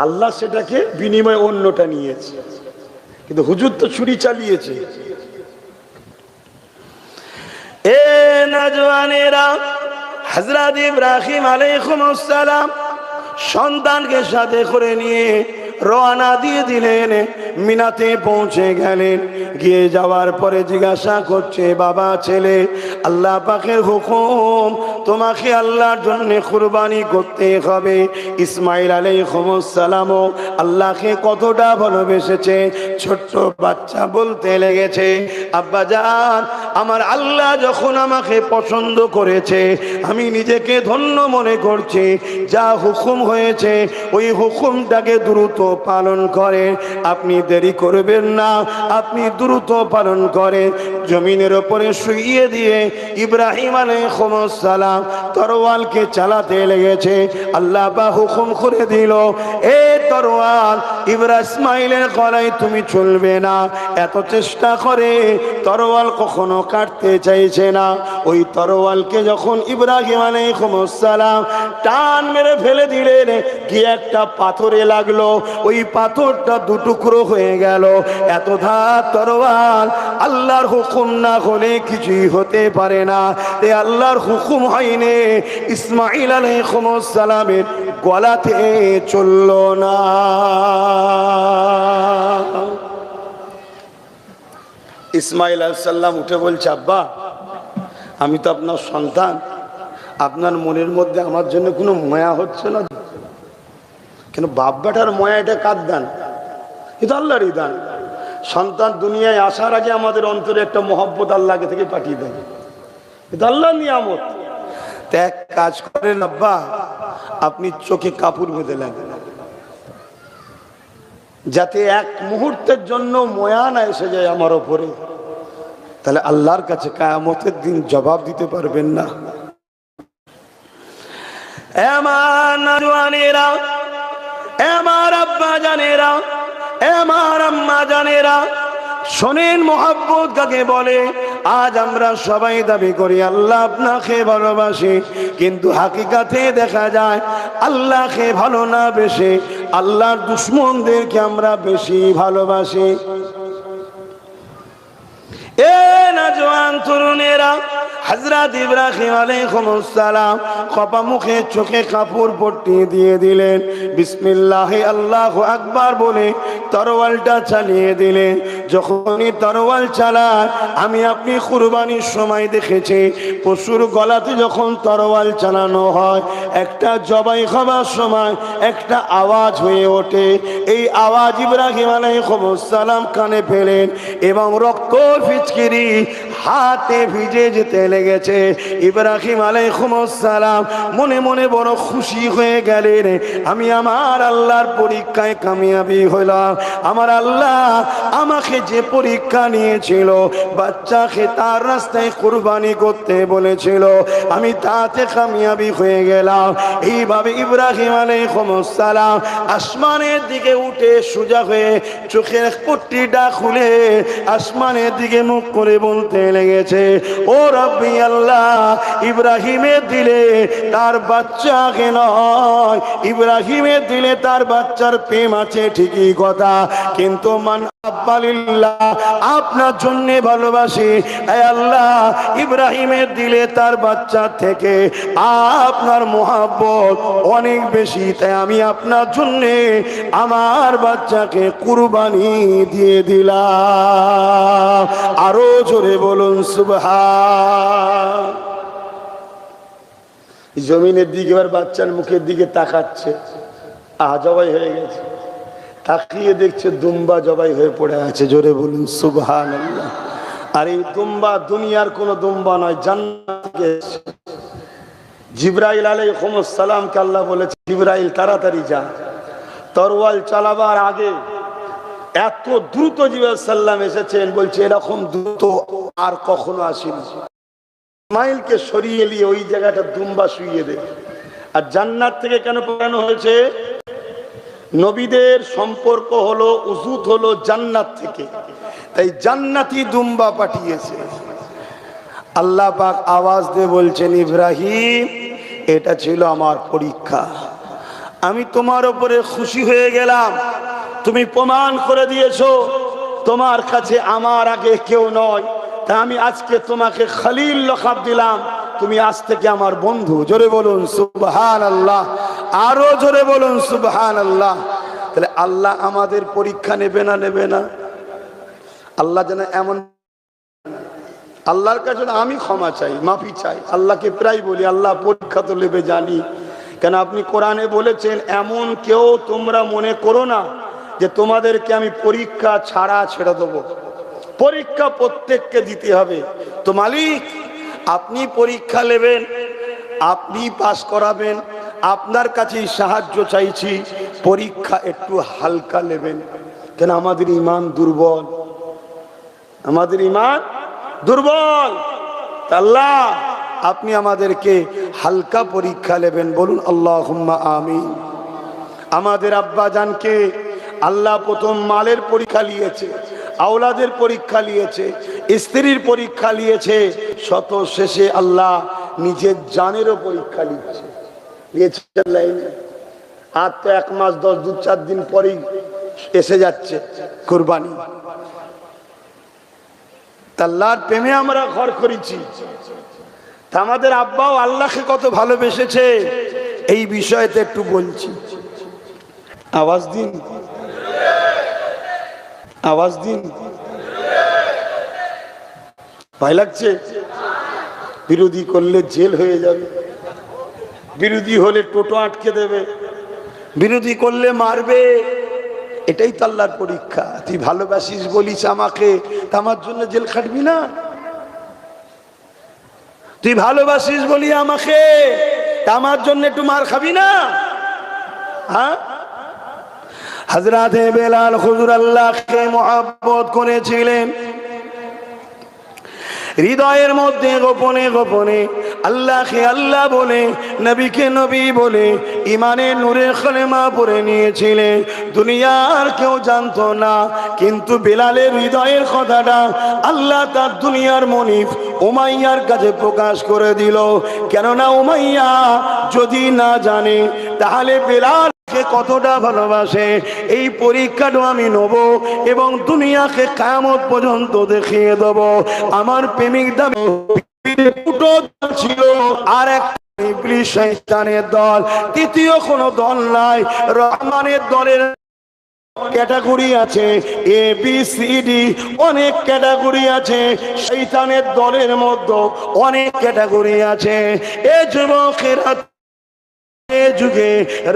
আল্লাহ সেটাকে বিনিময়ে অন্যটা নিয়েছে, কিন্তু হুজুর তো ছুরি চালিয়েছে। এ নওজওয়ানেরা, হযরত ইব্রাহিম আলাইহিস সালাম সন্তানকে সাথে করে নিয়ে রওনা দিয়ে দিলেন। মিনাতে পৌঁছে গেলেন। গিয়ে যাওয়ার পরে জিজ্ঞাসা করছে, বাবা ছেলে, আল্লাহ পাকের হুকুম, তোমাকে আল্লাহর জন্য কুরবানি করতে হবে। ইসমাইল আলাইহিস সালামও আল্লাহকে কতটা ভালোবেসেছে। ছোট্ট বাচ্চা বলতে লেগেছে, আব্বা জান, আমার আল্লাহ যখন আমাকে পছন্দ করেছে, আমি নিজেকে ধন্য মনে করছি। যা হুকুম হয়েছে ওই হুকুমটাকে দ্রুত পালন করে, আপনি দেরি করবেন না, আপনি দ্রুত পালন করে জমিনের উপরে শুইয়ে দিয়ে ইব্রাহিম আলাইহিস সালাম তরোয়ালকে চালাতে লেগেছে। আল্লাহ বা হুকুম করে দিল, এ তরোয়াল ইসমাইলের গলায় তুমি চলবে না। এত চেষ্টা করে তরোয়াল কখনো কাটতে চাইছে না। ওই তরোয়ালকে যখন ইব্রাহিম আলাইহিস সালাম টান মেরে ফেলে দিলেন, কি একটা পাথরে লাগলো, ওই পাথরটা দুটুকরো হয়ে গেল। এত ধার তরোয়াল, আল্লাহর হুকুম না হলে কিছুই হতে পারে না। এ আল্লাহর হুকুম হয়নি, ইসমাইল আলাইহিস সালামের গলাতে চলল না। ইসমাইল আলাইহিস সালাম উঠে বলছে, আব্বা, আমি তো আপনার সন্তান, আপনার মনের মধ্যে আমার জন্য কোনো মায়া হচ্ছে না কেন? বাপ বেটার মায়া, এটা কার দান? এটা আল্লাহরই দান। সন্তান দুনিয়ায় আসার আগে আমাদের অন্তরে একটা মহব্বত আল্লাহকে থেকে পাঠিয়ে দেয়, এটা আল্লাহর নিয়ামত। তো এক কাজ করেন আব্বা, আপনি চোখে কাপড় বেঁধে লাগেন, যাতে এক মুহূর্তের জন্য মায়া না এসে যায় আমার ওপরে। তাহলে আল্লাহর কাছে কিয়ামতের দিন জবাব দিতে পারবেন না। আমার নওজওয়ানেরা, আমার আব্বা জানেরা, আমার আম্মা জানেরা, শোনেন মোহাব্বত কাকে বলে। আজ আমরা সবাই দাবি করি আল্লাহ আপনাকে ভালোবাসি, কিন্তু হাকিকাতে দেখা যায় আল্লাহকে ভালো না বেশি আল্লাহর দুশমনদেরকে আমরা বেশি ভালোবাসি। এ নওজওয়ান তরুণেরা, হযরত ইব্রাহিম আলাইহিস সালাম কপা মুখে চোখে কাপড় পট্টি দিয়ে দিলেন। বিসমিল্লাহ আল্লাহু আকবার বলে তরোয়ালটা চালিয়ে দিলেন। যখনই তরোয়াল চালায়, আমি আপনি কুরবানির সময় দেখেছি পশুর গলাতে যখন তরোয়াল চালানো হয়, একটা জবাই খাবার সময় একটা আওয়াজ হয়ে ওঠে। এই আওয়াজ ইব্রাহিম আলাইহিস সালাম কানে পেলেন এবং রক্ত ফিচকিরি হাতে ভিজে যেতে লেগেছে। ইব্রাহিম আলাইহিস সালাম মনে মনে বড় খুশি হয়ে গেলেন, আমি আমার আল্লাহর পরীক্ষায় কামিয়াবি হলাম। আমার আল্লাহ আমাকে যে পরীক্ষা নিয়েছিল, বাচ্চাকে তার রাস্তায় কুরবানি করতে বলেছিল, আমি তাতে কামিয়াবি হয়ে গেলাম। এইভাবে ইব্রাহিম আলাইহিস সালাম আসমানের দিকে উঠে সোজা হয়ে চোখের পট্টিটা খুলে আসমানের দিকে মুখ করে বলতে লেগেছে, ও রব্বি আল্লাহ, ইব্রাহিমের দিলে তার বাচ্চাকে নয়, ইব্রাহিমের দিলে তার বাচ্চার প্রেম আছে ঠিকই কথা, কিন্তু মান আব্বালিল আপনার জন্য ভালোবাসি। হে আল্লাহ, ইব্রাহিমের দিলে তার বাচ্চা থেকে আপনার মহব্বত অনেক বেশি, তাই আমি আপনার জন্য আমার বাচ্চাকে কুরবানি দিয়ে দিলাম। আরো জোরে বলুন সুবহান। জমিনের দিকে আর বাচ্চার মুখের দিকে তাকাচ্ছে, জবাই হয়ে গেছে, তাকিয়ে দেখছে দুম্বা জবাই হয়ে পড়ে আছে। জোরে বলুন সুবহানাল্লাহ। আর এই দুম্বা দুনিয়ার কোন দুম্বা নয়, জান্নাত থেকে এসেছে। জিবরাইল আলাইহিস সালামকে আল্লাহ বলেছে, জিবরাইল তাড়াতাড়ি যা। তরোয়াল চালাবার আগে এত দ্রুত জিবরাইল সাল্লাম এসেছেন, বলছে এরকম দ্রুত আর কখনো আসেনি। ইসমাইলকে সরিয়ে নিয়ে ওই জায়গাটা দুম্বা শুইয়ে দে। আর জান্নাত থেকে কেন পাঠানো হয়েছে? নবীদের সম্পর্ক হলো, উজুত হলো জান্নাত থেকে, তাই জান্নাতি দুম্বা পাঠিয়েছে। আল্লাহ পাক আওয়াজ দিয়ে বলছেন, ইব্রাহিম, এটা ছিল আমার পরীক্ষা। আমি তোমার উপরে খুশি হয়ে গেলাম, তুমি প্রমাণ করে দিয়েছো তোমার কাছে আমার আগে কেউ নয়, তা আমি আজকে তোমাকে খলিল লকাব দিলাম, তুমি আজ থেকে আমার বন্ধু। জোরে বলুন সুবহানাল্লাহ। আরো জোরে বলুন সুবহানাল্লাহ। তাহলে আল্লাহ আমাদের পরীক্ষা নেবে না? নেবে না? আল্লাহ যেন এমন, আল্লাহর কাছে আমি ক্ষমা চাই, মাফি চাই। আল্লাহকে প্রায় বলি, আল্লাহ পরীক্ষা তো নেবে জানি, কেন আপনি কোরআনে বলেছেন, এমন কেউ তোমরা মনে করো না যে তোমাদেরকে আমি পরীক্ষা ছাড়া ছেড়ে দেবো। পরীক্ষা প্রত্যেককে দিতে হবে। তো মালিক, আপনি পরীক্ষা নেবেন, আপনি পাস করাবেন, আপনার কাছেই সাহায্য চাইছি, পরীক্ষা একটু হালকা নেবেন, কেন আমাদের ঈমান দুর্বল, আমাদের ঈমান দুর্বল। আল্লাহ, আপনি আমাদেরকে হালকা পরীক্ষা নেবেন, বলুন আল্লাহুম্মা আমিন। আমাদের আব্বা জানকে আল্লাহ প্রথম মালের পরীক্ষা নিয়েছে, আওলাদের পরীক্ষা নিয়েছে, স্ত্রীর পরীক্ষা নিয়েছে, শত শেষে আল্লাহ নিজের জানেরও পরীক্ষা নিচ্ছে। আর তো 1 মাস 10 2 4 দিন পরেই এসে যাচ্ছে কুরবানি। আল্লাহর প্রেমে আমরা ঘর করেছি, তা আমাদের আব্বাও আল্লাহকে কত ভালোবেসেছে, এই বিষয়তে একটু বলছি। আওয়াজ দিন, আওয়াজ দিন। ভয় লাগছে? বিরোধী করলে জেল হয়ে যাবে, বিরোধী হলে টোটো আটকে দেবে, বিরোধী করলে মারবে। এটাই তো আল্লাহর পরীক্ষা। তুই ভালোবাসিস বলিস আমাকে, তা আমার জন্য জেল খাটবি না? তুই ভালোবাসিস বলি আমাকে, তা আমার জন্য একটু মার খাবি না? হ্যাঁ, হযরতে বেলাল হুজুর আল্লাহকে মহব্বত করেছিলেন, হৃদয়ের মধ্যে গোপনে গোপনে আল্লাহকে আল্লাহ বলে, নবীকে নবী বলে ইমানের নূরে কলেমা পড়ে নিয়েছিলেন। দুনিয়ার কেউ জানতো না, কিন্তু বেলালের হৃদয়ের কথাটা আল্লাহ তার দুনিয়ার মনিব উমাইয়ার কাছে প্রকাশ করে দিল। কেননা উমাইয়া যদি না জানে তাহলে বেলাল কতটা ভালোবাসে, এই পরীক্ষাটা আমি নেব এবং দুনিয়াকে কিয়ামত পর্যন্ত দেখিয়ে দেব। আমার প্রেমিক দাবি ছিল, আর এক ইবলিস শয়তানের দল, তৃতীয় কোনো দল নাই। রহমানের দলের ক্যাটাগরি আছে, এ বি সি ডি, অনেক ক্যাটাগরি আছে। শয়তানের দলের মধ্যে অনেক ক্যাটাগরি আছে। এ যুবকেরা যুগে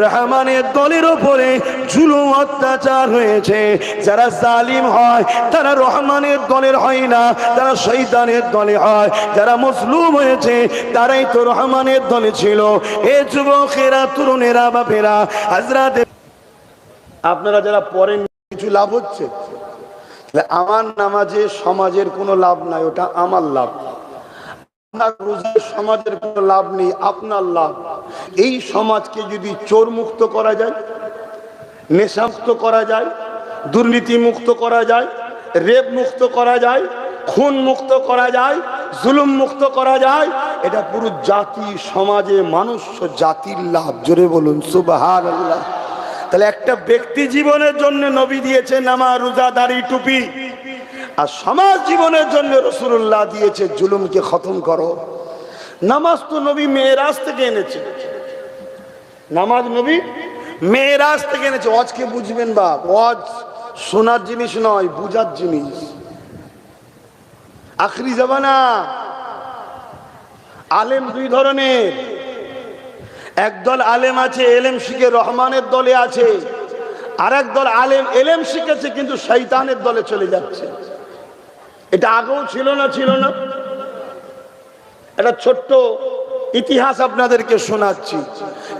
রহমানের দলের উপরে জুলুম অত্যাচার হয়েছে। যারা জালিম হয় তারা রহমানের দলের হয় না, তারা শয়তানের দলে হয়। যারা মজলুম হয়েছে তারাই তো রহমানের দলে ছিল। এ যুবকেরা, তরুণেরা, বাপেরা, হযরত আপনারা যারা পড়েন কিছু লাভ হচ্ছে? আমার নামাজে সমাজের কোনো লাভ নাই, ওটা আমার লাভ। সমাজের কোনো লাভ নেই, আপনার লাভ। এই সমাজকে যদি চোর মুক্ত করা যায়, নেশা মুক্ত করা যায়, দুর্নীতি মুক্ত করা যায়, রেপ মুক্ত করা যায়, খুন মুক্ত করা যায়, জুলুম মুক্ত করা যায়, এটা পুরো জাতি, সমাজে মানুষ জাতির লাভ। জোরে বলুন সুবহানাল্লাহ। তাহলে একটা ব্যক্তি জীবনের জন্য নবী দিয়েছে নামাজ, রোজা, দাড়ি, টুপি, আর সমাজ জীবনের জন্য রাসূলুল্লাহ দিয়েছে জুলুমকে খতম করো। নামাজ তো নবী মেরাজ থেকে এনেছে, নামাজ নবী মেরাজ থেকে এনেছে। ওয়াজকে বুঝবেন বাপ, ওয়াজ শোনার জিনিস নয়, বুঝার জিনিস। আখরি জামানা, আলেম দুই ধরনের। একদল আলেম আছে এলেম শিখে রহমানের দলে আছে, আর একদল আলেম এলেম শিখেছে কিন্তু শয়তানের দলে চলে যাচ্ছে। এটা আগেও ছিল না, ছিল না? একটা ছোট্ট ইতিহাস আপনাদেরকে শোনাচ্ছি।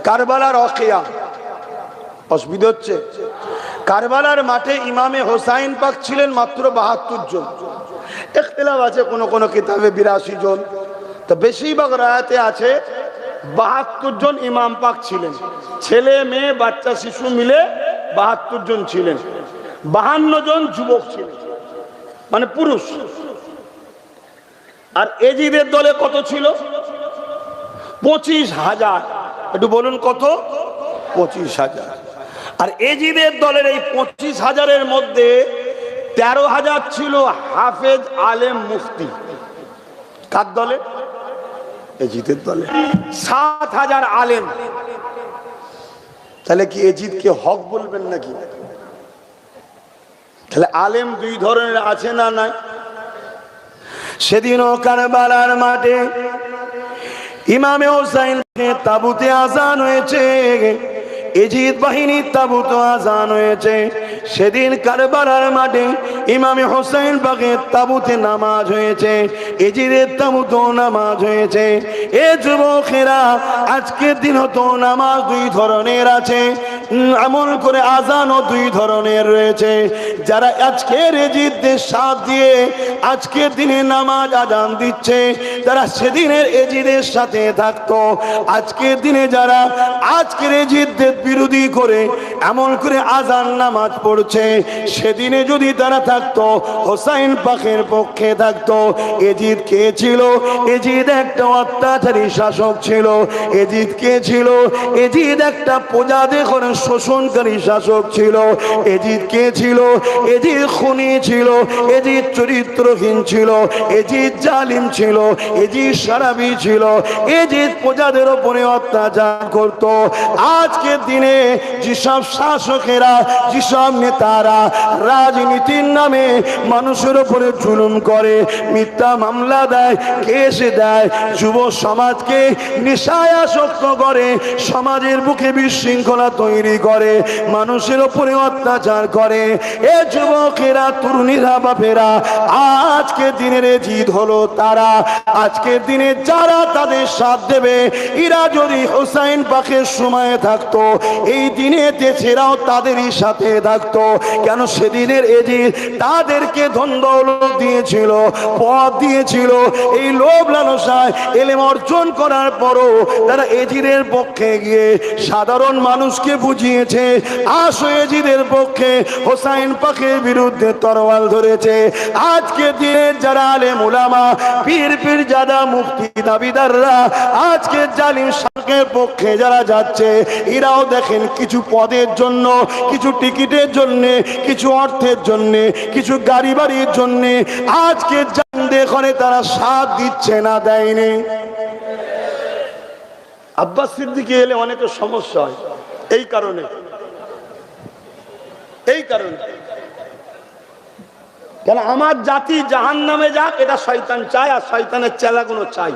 কারবালার ওয়াকিয়া, অসুবিধা হচ্ছে? কারবালার মাঠে ইমামে হোসাইন পাক ছিলেন মাত্র 72 জন। ইখতিলাফ আছে কোন কোন কিতাবে 82 জন, তো বেশিরভাগ রায়াতে আছে 72 জন ইমাম পাক ছিলেন। ছেলে মেয়ে বাচ্চা শিশু মিলে 72 জন ছিলেন। 52 জন যুবক ছিলেন, মানে পুরুষ। আর এজিদের দলে কত ছিল? 25,000। একটু বলুন কত? 25,000। আর এজিদের দলের এই 25,000-এর মধ্যে 13,000 ছিল হাফেজ, আলেম, মুফতি। কার দলে? এজিদের দলে। 7,000 আলেম। তাহলে কি এজিদকে হক বলবেন নাকি? তাহলে আলেম দুই ধরনের আছে না নাই? সেদিনও কারবালার মাঠে ইমামে হোসাইনকে তাবুতে আজান হয়েছে, এজিদ বাহিনীর তাবুতে আজান হয়েছে। সেদিন কারবালার মাঠে ইমামে হোসেন পাকের তাবুতে নামাজ হয়েছে, এজিদের তাবুতেও নামাজ হয়েছে। এ যুবকেরা, আজকের দিন তো নামাজ দুই ধরনের আছে, এমন করে আজানও দুই ধরনের রয়েছে। যারা আজকের এজিদদের সাথ দিয়ে আজকের দিনে নামাজ আজান দিচ্ছে, তারা সেদিনের এজিদের সাথে থাকতো। আজকের দিনে যারা আজকের এজিদদের বিরোধী করে এমন করে আজান নামাজ পড়ছে, সেদিনে যদি তারা থাকতো হোসাইন পাকের পক্ষে থাকতো। এজিদ কে ছিল? এজিদ একটা অত্যাচারী শাসক ছিল। এজিদ কে ছিল? এজিদ একটা প্রজাদের করে শোষণকারী শাসক ছিল। এজিদ কে ছিল? এজিদ খুনি ছিল, এজিদ চরিত্রহীন ছিল, এজিদ জালিম ছিল, এজিদ সারাবি ছিল, এজিদ প্রজাদের উপরে অত্যাচার করত। আজকের দিনে যেসব শাসকেরা, যেসব নেতারা রাজনীতির নামে মানুষের উপরে জুলুম করে, মিথ্যা মামলা দেয়, কেস দেয়, যুব সমাজকে নেশায় আসক্ত করে, সমাজের বুকে বিশৃঙ্খলা তৈরি করে, মানুষের উপরে অত্যাচার করে, এ যুবকেরা, তরুণীরা, বাপেরা, আজকের দিনের জিদ হলো তারা। আজকের দিনে যারা তাদের সাথ দেবে, এরা যদি হোসাইন পাকের সময়ে থাকতো, এই দিনে ছেড়াও তাদেরই সাথে থাকতো। কেন? সেদিনের এজিদ তাদেরকে ধন দৌলত দিয়েছিল, পদ দিয়েছিল। এই লোভ লালসায় এলেম অর্জন করার পরও তারা এজিদের পক্ষে গিয়ে সাধারণ মানুষকে বুঝিয়েছে, আসো এজিদের পক্ষে, হোসাইন পাকের বিরুদ্ধে তরোয়াল ধরেছে। আজকে দিনের যারা আলেম উলামা, পীর পীরজাদা, মুফতি, দাবিদাররা আজকে জালিম শাসকের পক্ষে যারা যাচ্ছে, এরাও দেখেন কিছু পদের জন্য, কিছু টিকিটের জন্য, কিছু অর্থের জন্য, কিছু গাড়ি বাড়ির জন্য আজকে জান দেখনে তারা সাথ দিচ্ছে না, দেয়নি। আব্বাস সিদ্দিকী এলে অনেকের সমস্যা হয় এই কারণে, এই কারণে। কেন? আমার জাতি জাহান্নামে যাক, এটা শয়তান চায়, আর শয়তানের চেলাগুলো চাই।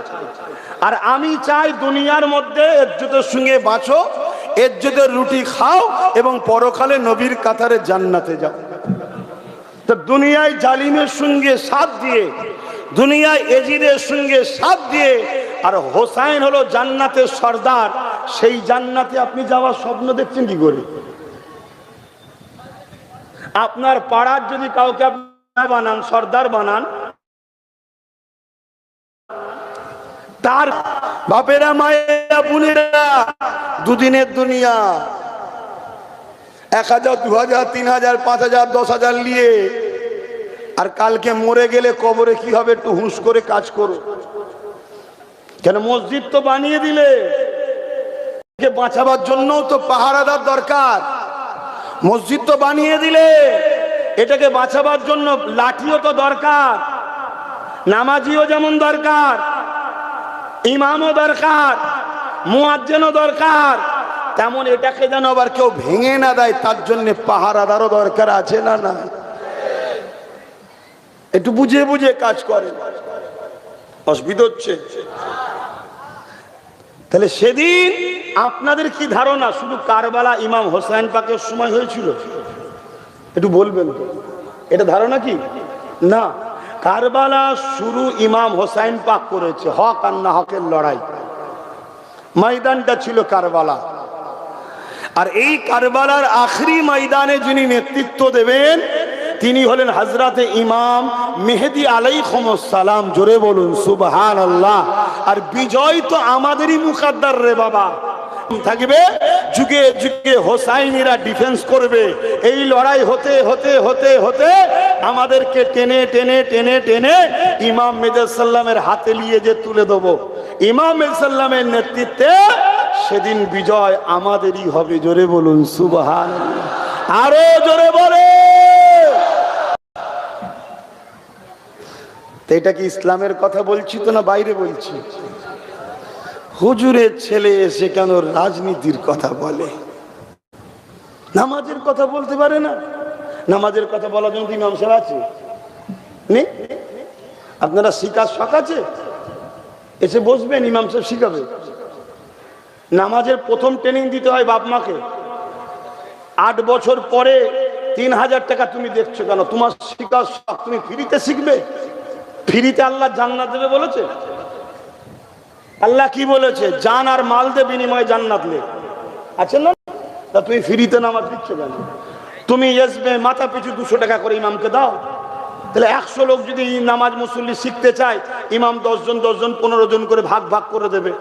আর আমি চাই দুনিয়ার মধ্যে ইজ্জতের সঙ্গে বাঁচো, ইজ্জতের রুটি খাও এবং পরকালে নবীর কাতারে জান্নাতে যাও। তো দুনিয়ায় জালিমের সঙ্গে সাথ দিয়ে, দুনিয়ায় এজিদের সঙ্গে সাথ দিয়ে, আর হোসাইন হলো জান্নাতের সর্দার, সেই জান্নাতে আপনি যাওয়ার স্বপ্ন দেখছেন কি করে? আপনার পাড়ার যদি কাউকে বানান, সর্দার বানান, তার বাপেরা, মায়েরা, বোনেরা, দুদিনের দুনিয়া 1,000, 2,000, 3,000, 5,000, 10,000 নিয়ে, আর কালকে মরে গেলে কবরে কি হবে একটু হুঁশ করে কাজ করো। কেন? মসজিদ তো বানিয়ে দিলে, বাঁচাবার জন্য তো পাহারাদার দরকার। মসজিদ তো বানিয়ে দিলে, এটাকে বাঁচাবার জন্য লাঠিও তো দরকার, নামাজিও যেমন দরকার, ইমামও দরকার, মুয়াজ্জিনও দরকার, তেমন এটাকে যেন আবার কেউ ভেঙে না দেয় তার জন্য পাহারাদারও দরকার আছে না? না, একটু বুঝে বুঝে কাজ করে, অসুবিধা হচ্ছে। তাহলে সেদিন আপনাদের কি ধারণা শুধু কারবালা ইমাম হোসেন পাকের সময় হয়েছিল? একটু বলবেন তো, এটা ধারণা কি? না, কারবালা শুরু ইমাম হোসেন পাক করেছে, হক আর না হকের লড়াই, ময়দানটা ছিল কারবালা। আর এই কারবালার আখরি ময়দানে যিনি নেতৃত্ব দেবেন তিনি হলেন হযরতে ইমাম মেহেদী আলাইহিস সালাম। জোরে বলুন সুবহানাল্লাহ। আর বিজয় তো আমাদেরই মুকদ্দর রে বাবা, থাকবে যুগে যুগে হোসাইনিরা ডিফেন্স করবে। এই লড়াই হতে হতে হতে হতে আমাদেরকে টেনে টেনে টেনে টেনে ইমাম মেহেদী সাল্লামের হাতে নিয়ে যে তুলে দেবো, ইমাম মেহেদী সাল্লামের নেতৃত্বে সেদিন বিজয় আমাদেরই হবে। জোরে বলুন সুবহানাল্লাহ, আরো জোরে বলে। এটা কি ইসলামের কথা বলছি তো না বাইরে বলছি? হুজুরের ছেলে এসে কেন রাজনীতির কথা বলে? নামাজের কথা বলতে পারে না? নামাজের কথা বলার জন্য ইমাম সাহেব আছে নেই? আপনারা শিকার শখ আছে, এসে বসবেন, ইমাম সাহেব শিখাবে। নামাজের প্রথম ট্রেনিং দিতে হয় বাপ মাকে। 8 বছর পরে 3000 টাকা তুমি দেখছো কেন? তোমার শিকার শখ, তুমি ফ্রিতে শিখবে? ফ্রিতে আল্লাহ জান্নাত দেবে বলেছে? আল্লাহ কি বলেছে? জান আর মাল দে বিনিময়ে জান্নাত লে, আছে না? তা তুমি ফ্রিতে নামাজ দিচ্ছ কেন? তুমি এসবে মাথা পিছু 200 টাকা করে ইমামকে দাও। তাহলে 100 লোক যদি নামাজ মুসল্লি শিখতে চায়, ইমাম 10 জন 10 জন 15 জন করে ভাগ ভাগ করে দেবে।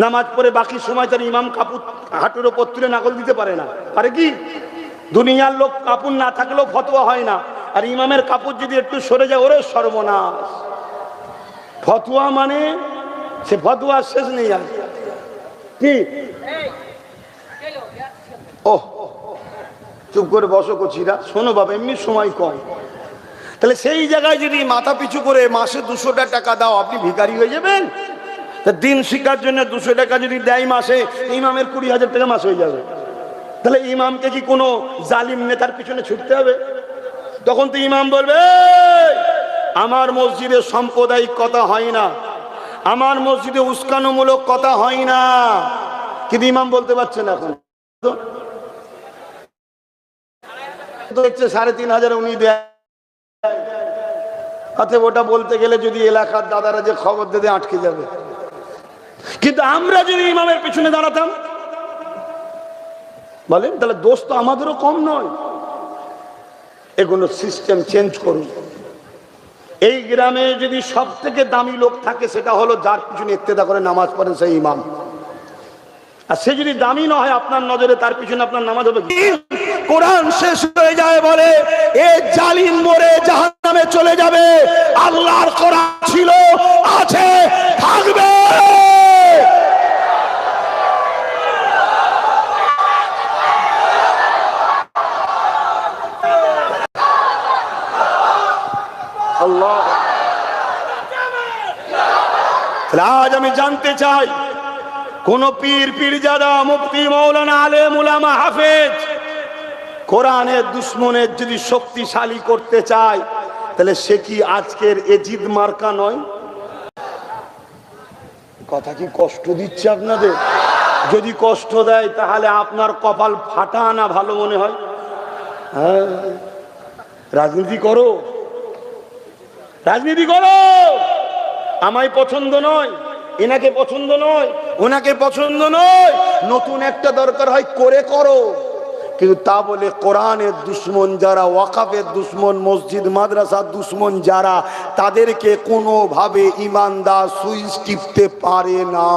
নামাজ পড়ে বাকি সময় তার ইমাম কাপড় হাঁটুর ওপর তুলে নাকল দিতে পারে না? পারে কি? দুনিয়ার লোক কাপড় না থাকলেও ফতোয়া হয় না, আর ইমামের কাপড় যদি একটু সরে যায়, ওরে সর্বনাশ। ফতোয়া মানে সে ফতোয়া শেষ নেই আর কি। ও চুপ করে বসো কচিরা, শোনো বাবা, এমনি সময় কম। তাহলে সেই জায়গায় যদি মাথা পিছু করে মাসে 200 টাকা দাও, আপনি ভিখারি হয়ে যাবেন? দিন শিক্ষার জন্য 200 টাকা যদি দেয় মাসে, ইমামের 20,000 টাকা মাস হয়ে যাবে। তাহলে ইমামকে কি কোনো জালিম নেতার পিছনে ছুটতে হবে? তখন তো ইমাম বলবে, আমার মসজিদে সাম্প্রদায়িক কথা হয় না, আমার মসজিদে উস্কানোমূলক কথা হয় না। কিন্তু ইমাম বলতে পারছেন এখন তো হচ্ছে 3,500 উনি দেয়। অতএব ওটা বলতে গেলে যদি এলাকার দাদারা যে খবর দিতে আটকে যাবে। কিন্তু আমরা যদি ইমামের পিছনে দাঁড়াতাম, বলেন, তাহলে দোষ তো আমাদেরও কম নয়। এগুলো সিস্টেম চেঞ্জ করুন। এই গ্রামে যদি সব থেকে দামি লোক থাকে, সেটা হলো যার পিছনে ইক্তেদা করে নামাজ পড়েন সেই ইমাম। আর সে যদি দামি না হয় আপনার নজরে, তার পিছনে আপনার নামাজ হবে কি? কোরআন শেষ হয়ে যায় বলে এ জালিম মরে জাহান্নামে চলে যাবে। আল্লাহর কোরআন ছিল, আছে, থাকবে। আল্লাহ। আজ আমি জানতে চাই, কোন পীর পীরজাদা মুফতি মাওলানা আলেম উলামা হাফেজ কোরআনের দুশ্মনের যদি শক্তিশালী করতে চায়, তাহলে সে কি আজকের এজিদ মার্কা নয়? কথা কি কষ্ট দিচ্ছে আপনাদের? যদি কষ্ট দেয় তাহলে আপনার কপাল ফাটা না ভালো মনে হয়? হ্যাঁ, রাজনীতি করো, রাজনীতি করো। আমায় পছন্দ নয়, এনাকে পছন্দ নয়, ওনাকে পছন্দ নয়, নতুন একটা দরকার হয় করে করো। কিন্তু তা বলে কোরআনের দুশ্মন যারা, ওয়াকাফের দুশ্মন, মসজিদ মাদ্রাসার দুশ্মন যারা, তাদেরকে কোনোভাবে ইমানদার সুইচ টিপতে পারে না।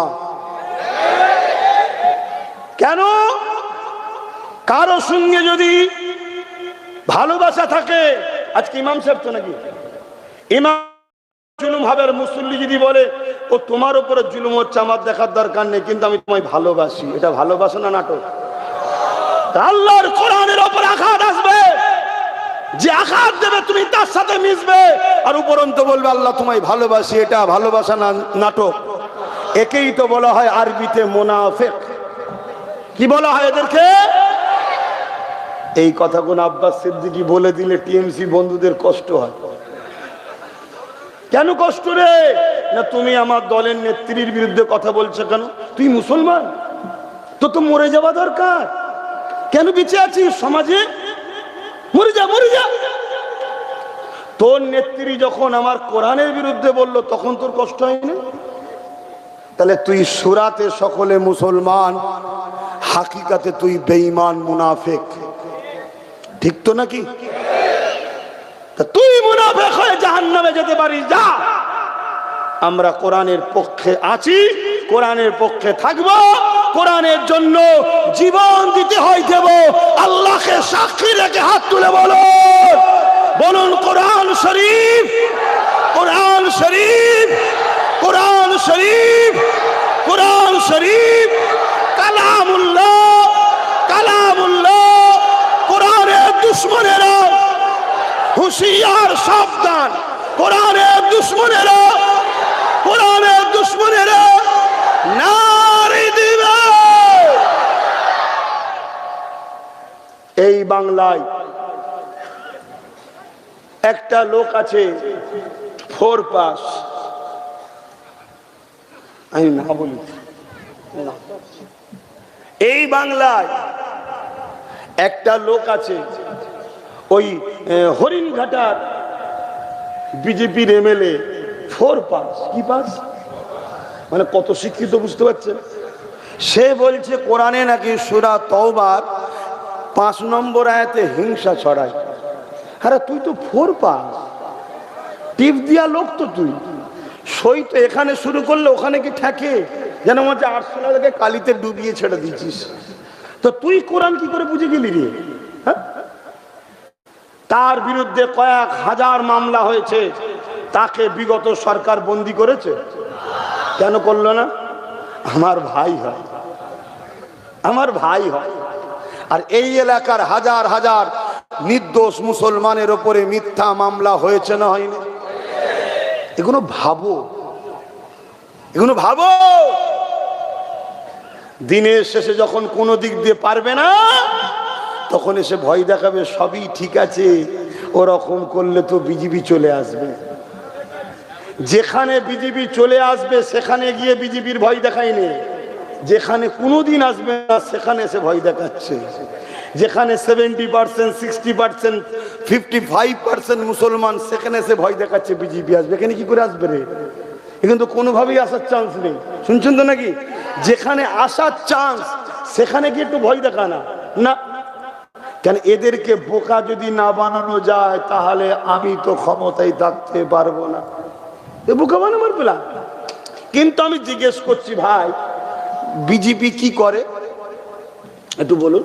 কেন? কারো সঙ্গে যদি ভালোবাসা থাকে, আজকে ইমাম সাহেব তো নাকি ইমাম জুলুম হবে, মুসল্লি যদি বলে ও তোমার উপরে জুলুম হচ্ছে, আমার দেখার দরকার নেই, কিন্তু আমি তোমায় ভালোবাসি, এটা ভালোবাসা না নাটক? আল্লাহর কোরআনের ওপর আঘাত আসবে, যে আঘাত দেবে তুমি তার সাথে মিশবে, আর উপরন্ত বলবে আল্লাহ তোমায় ভালোবাসি। এটা ভালোবাসা না নাটক। একেই তো বলা হয় আরবিতে মুনাফিক। কি বলা হয় এদেরকে? এই কথাগুলো আব্বাস সিদ্দিকী বলে দিলে টিএমসি বন্ধুদের কষ্ট হয়। কেন কষ্ট রে? না তুমি আমার দলের নেত্রীর বিরুদ্ধে কথা বলছো কেন? তুই মুসলমান, তো মরে যাওয়া দরকার। কেন বেঁচে আছিস সমাজে? মরে যা, মরে যা। তোর নেত্রী যখন আমার কোরআনের বিরুদ্ধে বলল তখন তোর কষ্ট হয়নি? তাহলে তুই সুরাতে সকলে মুসলমান, হাকিকাতে তুই বেঈমান মুনাফিক। ঠিক তো নাকি? তুই মুনাফিক হয়ে জাহান্নামে যেতে পারিস। যা, আমরা কোরআনের পক্ষে আছি, কোরআনের পক্ষে থাকবো, কোরআনের জন্য জীবন দিতে হয় দেব। আল্লাহকে সাক্ষী রেখে হাত তুলে বলুন, বলুন কোরআন শরীফ, কোরআন শরীফ, কোরআন শরীফ, কোরআন শরীফ কালামুল্লাহ, কালামুল্লাহ। কোরআনের দুশমনেরা হুঁশিয়ার, সাবধান। কোরআনের দুশমনেরা, কোরআনের দুশমনেরা নারী দিবে। এই বাংলায় একটা লোক আছে 4 পাস, আমি না বলি না। এই বাংলায় একটা লোক আছে ওই হরিণঘাটার বিজেপির এমএলএ, 4 পাস। কি পাস মানে কত শিক্ষিত বুঝতে পারছেন? সে বলছে কোরআনে নাকি সূরা তওবার 5 নম্বর আয়াতে হিংসা ছড়ায়। আরে তুই তো 4 পাস, টিপ দিয়া লোক তো তুই। সই তো এখানে শুরু করলে ওখানে কি ঠেকে? যেন মনে 800 টাকাকে কালিতে ডুবিয়ে ছেড়ে দিচ্ছিস। তো তুই কোরআন কি করে বুঝে গেলি রে? হ্যাঁ, তার বিরুদ্ধে কয়েক হাজার মামলা হয়েছে, তাকে বিগত সরকার বন্দী করেছে। কেন করলো না? আমার ভাই হয়, আমার ভাই হয়। আর এই এলাকার হাজার হাজার নির্দোষ মুসলমানের উপরে মিথ্যা মামলা হয়েছে না হয়নি? এগুলো ভাবো, এগুলো ভাবো। দিনের শেষে যখন কোনো দিক দিয়ে পারবে না, তখন এসে ভয় দেখাবে সবই ঠিক আছে, ওরকম করলে তো বিজেপি চলে আসবে। যেখানে বিজেপি চলে আসবে সেখানে গিয়ে বিজেপির ভয় দেখায়নি, যেখানে কোনোদিন আসবে না সেখানে এসে ভয় দেখাচ্ছে। যেখানে 70%, 60%, 55% মুসলমান, সেখানে এসে ভয় দেখাচ্ছে বিজেপি আসবে। এখানে কি করে আসবে রে? কিন্তু কোনোভাবেই আসার চান্স নেই। শুনছেন তো নাকি? যেখানে আসার চান্স সেখানে কি একটু ভয় দেখা না? না, কেন এদেরকে বোকা যদি না বানানো যায় তাহলে আমি তো ক্ষমতায় থাকতে পারবো না। এ বোকা বানাবার পেলা। কিন্তু আমি জিজ্ঞেস করছি ভাই, বিজেপি কি করে একটু বলুন?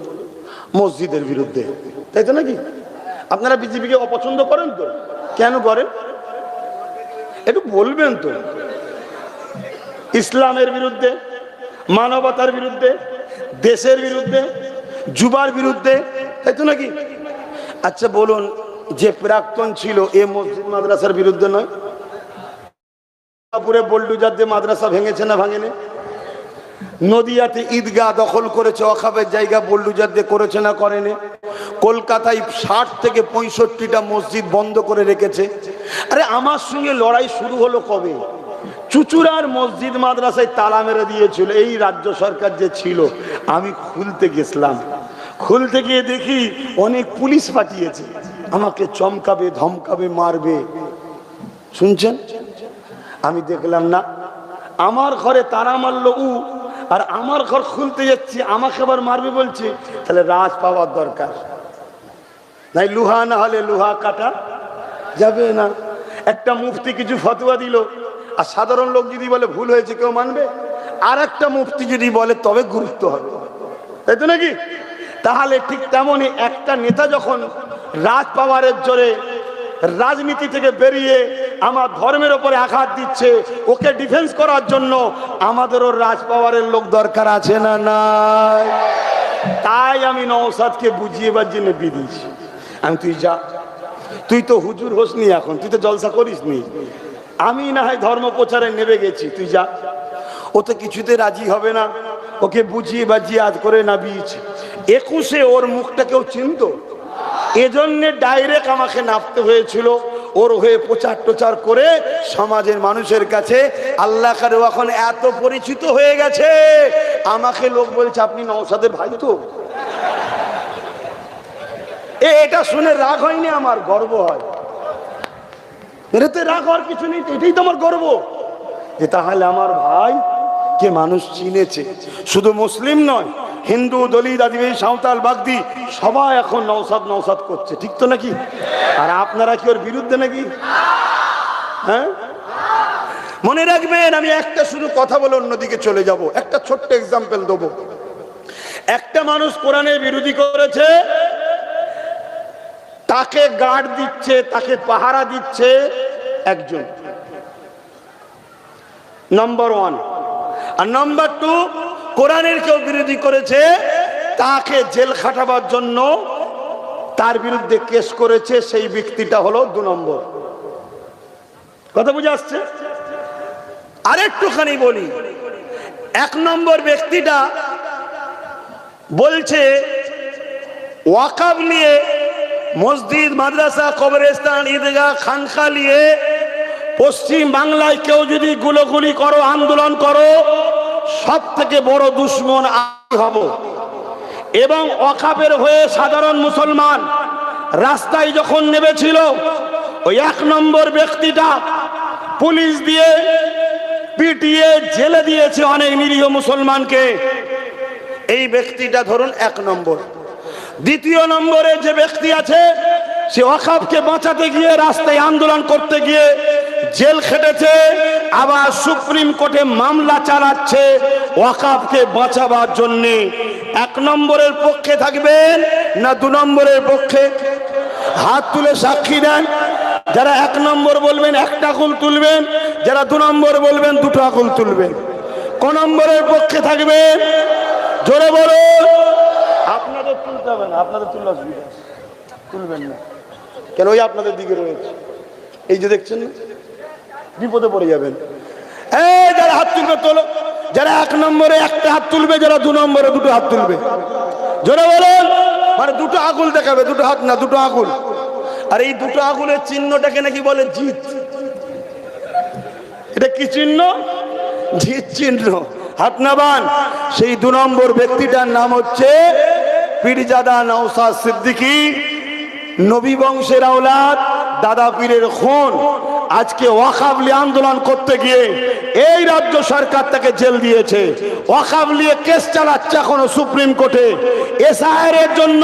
মসজিদের বিরুদ্ধে, তাই তো নাকি? আপনারা বিজেপিকে অপছন্দ করেন তো? কেন করেন একটু বলবেন তো? ইসলামের বিরুদ্ধে, মানবতার বিরুদ্ধে, দেশের বিরুদ্ধে, যুবার বিরুদ্ধে, তাই তো নাকি? আচ্ছা বলুন, যে প্রাক্তন ছিল এ মসজিদ মাদ্রাসার বিরুদ্ধে নয়? পুরে বোল্ডুজার দিয়ে মাদ্রাসা ভেঙেছে না ভাঙেনি? নদিয়াতে ঈদগাহ দখল করেছে, ওয়াকফের জায়গা বোল্ডুজার দিয়ে করেছে না করেনি? কলকাতায় 60 থেকে 65টা মসজিদ বন্ধ করে রেখেছে। আরে আমার সঙ্গে লড়াই শুরু হলো কবে? চুচুড়ার মসজিদ মাদ্রাসায় তালা মেরে দিয়েছিল এই রাজ্য সরকার যে ছিল। আমি খুলতে গেছিলাম, খুলতে গিয়ে দেখি অনেক পুলিশ পাঠিয়েছে, আমাকে চমকাবে, ধমকাবে, মারবে। শুনছেন? আমি দেখলাম না, আমার ঘরে তারা মারলো উ, আর আমার ঘর খুলতে যাচ্ছি আমাকে আবার মারবে বলছে। তাহলে রাজ পাওয়ার দরকার, নাই লুহা না হলে লুহা কাটা যাবে না। একটা মুফতি কিছু ফতোয়া দিল, আর সাধারণ লোক যদি বলে ভুল হয়েছে কেউ মানবে? আর একটা মুফতি যদি বলে তবে গুরুত্ব হবে, তাই তো নাকি? তাহলে ঠিক তেমনই একটা নেতা যখন রাজ পাওয়ারের জোরে রাজনীতি থেকে বেরিয়ে আমার ধর্মের উপরে আঘাত দিচ্ছে, ওকে ডিফেন্স করার জন্য আমাদেরও রাজ পাওয়ারের লোক দরকার আছে না নাই? তাই আমি নওশাদকে বুঝিয়েবার জন্য বিদিয়েছি, আমি তুই যা, তুই তো হুজুর হোসনি, এখন তুই তো জলসা করিস নি, আমি না হয় ধর্ম প্রচারে নেমে গেছি, তুই যা। ও তো কিছুতে রাজি হবে না, ওকে বুঝিয়ে বাজিয়ে আজ করে নামিয়েছি। 21-এ ওর মুখটা কেউ চিনত, এজন্য ডাইরেক্ট আমাকে নামতে হয়েছিল, ওর হয়ে প্রচার টোচার করে সমাজের মানুষের কাছে। আল্লাহ কারে এখন এত পরিচিত হয়ে গেছে, আমাকে লোক বলছে আপনি নওশাদের ভাই তো। এটা শুনে রাগ হয়নি, আমার গর্ব হয়। এটাতে রাগ হওয়ার কিছু নেই, এটাই তো আমার গর্ব যে তাহলে আমার ভাই কে মানুষ চিনেছে। শুধু মুসলিম নয়, হিন্দু, দলিত, আদিবাসী, সাঁওতাল, বাগদি সবাই এখন নওশাদ নওশাদ করছে, ঠিক তো নাকি? আর আপনারা কি ওর বিরুদ্ধে নাকি? হ্যাঁ, মনে রাখবেন, আমি একটা শুধু কথা বলে অন্যদিকে চলে যাব। একটা ছোট্ট এক্সাম্পল দেবো। একটা মানুষ কোরআনের বিরোধী করেছে, তাকে গার্ড দিচ্ছে, তাকে পাহারা দিচ্ছে একজন, নাম্বার 1। আর নাম্বার 2, কোরআনের কেউ বিরোধী করেছে, তাকে জেল খাটাবার জন্য তার বিরুদ্ধে কেস করেছে, সেই ব্যক্তিটা হলো 2 নম্বর। কথা বুঝে আসছে? আরেকটুখানি বলি। 1 নম্বর ব্যক্তিটা বলছে ওয়াকাব নিয়ে, মসজিদ, মাদ্রাসা, কবরস্থান, ঈদগাহ, খানকা নিয়ে পশ্চিম বাংলায় কেউ যদি গুলোগুলি করো, আন্দোলন করো, সব থেকে বড় দুশ্মন আমি হব। এবং ওয়াকাবের হয়ে সাধারণ মুসলমান রাস্তায় যখন নেমেছিল, ওই 1 নম্বর ব্যক্তিটা পুলিশ দিয়ে পিটিয়ে জেলে দিয়েছে অনেক নিরীহ মুসলমানকে। এই ব্যক্তিটা ধরুন 1 নম্বর। 2 নম্বরে যে ব্যক্তি আছে, সে ওয়াকাবকে বাঁচাতে গিয়ে, রাস্তায় আন্দোলন করতে গিয়ে জেল খেটেছে, আবার সুপ্রিম কোর্টে মামলা চালাচ্ছে ওয়াকাবকে বাঁচাবার জন্য। 1 নম্বরের পক্ষে থাকবেন না 2 নম্বরের পক্ষে? হাত তুলে সাক্ষী দেন। যারা 1 নম্বর বলবেন 1টা আঙুল তুলবেন, যারা 2 নম্বর বলবেন 2টো আঙুল তুলবেন। কোন নম্বরের পক্ষে থাকবেন? জোরে বলুন। আপনাদের তুলতে হবে না, আপনাদের তুললে অসুবিধা, তুলবেন না কেন? ওই আপনাদের দিকে রয়েছে, এই যে দেখছেন না, বিপদে পড়ে যাবেন। এই যারা হাত তুলবে তোলো, যারা 1 নম্বরে 1টা হাত তুলবে, যারা 2 নম্বরে 2টো হাত তুলবে। জোরে বলুন। মানে 2টো আঙুল দেখাবে, 2টো হাত না, 2টো আঙুল। আর এই 2টো আঙুলের চিহ্নটাকে নাকি বলে জিত। এটা কি চিহ্ন? জিত চিহ্ন। হাত নামান। সেই 2 নম্বর ব্যক্তিটার নাম হচ্ছে পীরজাদা নওশাদ সিদ্দিকী, নবী বংশের আওলাদ, দাদা পীরের খুন। আজকে ওয়াকাব নিয়ে আন্দোলন করতে গিয়ে এই রাজ্য সরকার তাকে জেল দিয়েছে। ওয়াকাব নিয়ে কেস চালাচ্ছে এখনো সুপ্রিম কোর্টে, এসআইআর জন্য,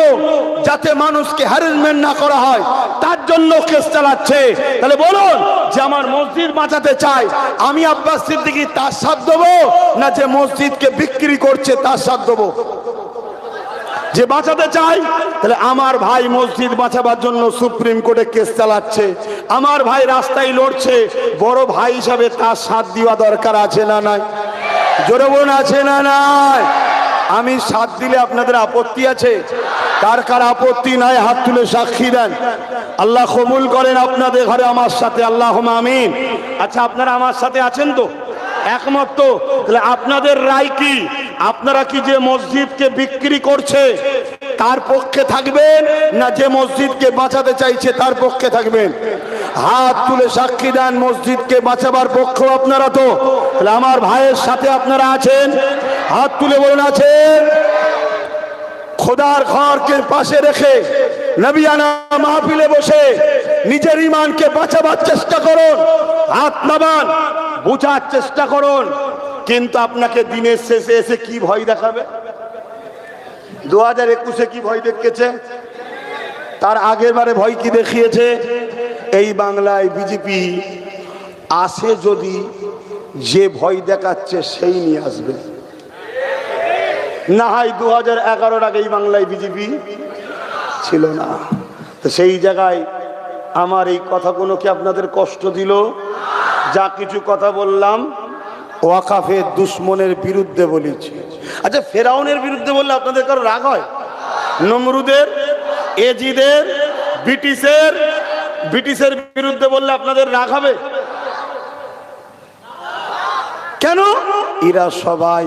যাতে মানুষকে হ্যারাসমেন্ট না করা হয় তার জন্য কেস চালাচ্ছে। তাহলে বলুন, যে আমার মসজিদ বাঁচাতে চায়, আমি আব্বাস সিদ্দিকী তার সাথ দেবো, না যে মসজিদকে বিক্রি করছে তার সাথ দেবো? যে বাঁচাতে চাই, তাহলে আমার ভাই মসজিদ বাঁচাবার জন্য সুপ্রিম কোর্টে কেস চালাচ্ছে, আমার ভাই রাস্তায় লড়ছে, বড় ভাই হিসাবে তার সাথ দেওয়া দরকার আছে না নাই? জোরে বলুন, আছে না নাই? আমি সাথ দিলে আপনাদের আপত্তি আছে? কার কার আপত্তি নাই হাত তুলে সাক্ষী দেন। আল্লাহ কবুল করেন আপনাদের ঘরে আমার সাথে, আল্লাহুম্মা আমিন। আচ্ছা, আপনারা আমার সাথে আছেন তো? একমত তো? তাহলে আপনাদের রায় কি? আপনারা কি যে মসজিদকে বিক্রি করছে তার পক্ষে থাকবেন, না যে মসজিদকে বাঁচাতে চাইছে তার পক্ষে থাকবেন? হাত তুলে সাক্ষী দেন, মসজিদকে বাঁচাবার পক্ষ আপনারা তো? তাহলে আমার ভাইয়ের সাথে আপনারা আছেন? হাত তুলে বলুন আছেন। খোদার ঘরকে পাশে রেখে নবিয়ানা মাহফিলে বসে নিজের ঈমানকে বাঁচাবার চেষ্টা করুন। হাত নামান, বোঝার চেষ্টা করুন। কিন্তু আপনাকে দিনের শেষে এসে কি ভয় দেখাবে? 2021-এ কি ভয় দেখিয়েছে? তার আগের বারে ভয় কি দেখিয়েছে? এই বাংলায় বিজেপি আসে যদি, যে ভয় দেখাচ্ছে সেই নিয়ে আসবে। না হয় 2011-র আগে এই বাংলায় বিজেপি ছিল না। তো সেই জায়গায় আমার এই কথাগুলো কি আপনাদের কষ্ট দিল? যা কিছু কথা বললাম ওয়াকাফের দুশ্মনের বিরুদ্ধে বলেছি। আচ্ছা, ফেরাউনের বিরুদ্ধে বললে আপনাদের কারো রাগ হয়? নমরুদের, এজিদের, ব্রিটিশের বিরুদ্ধে বললে আপনাদের রাগ হবে কেন? এরা সবাই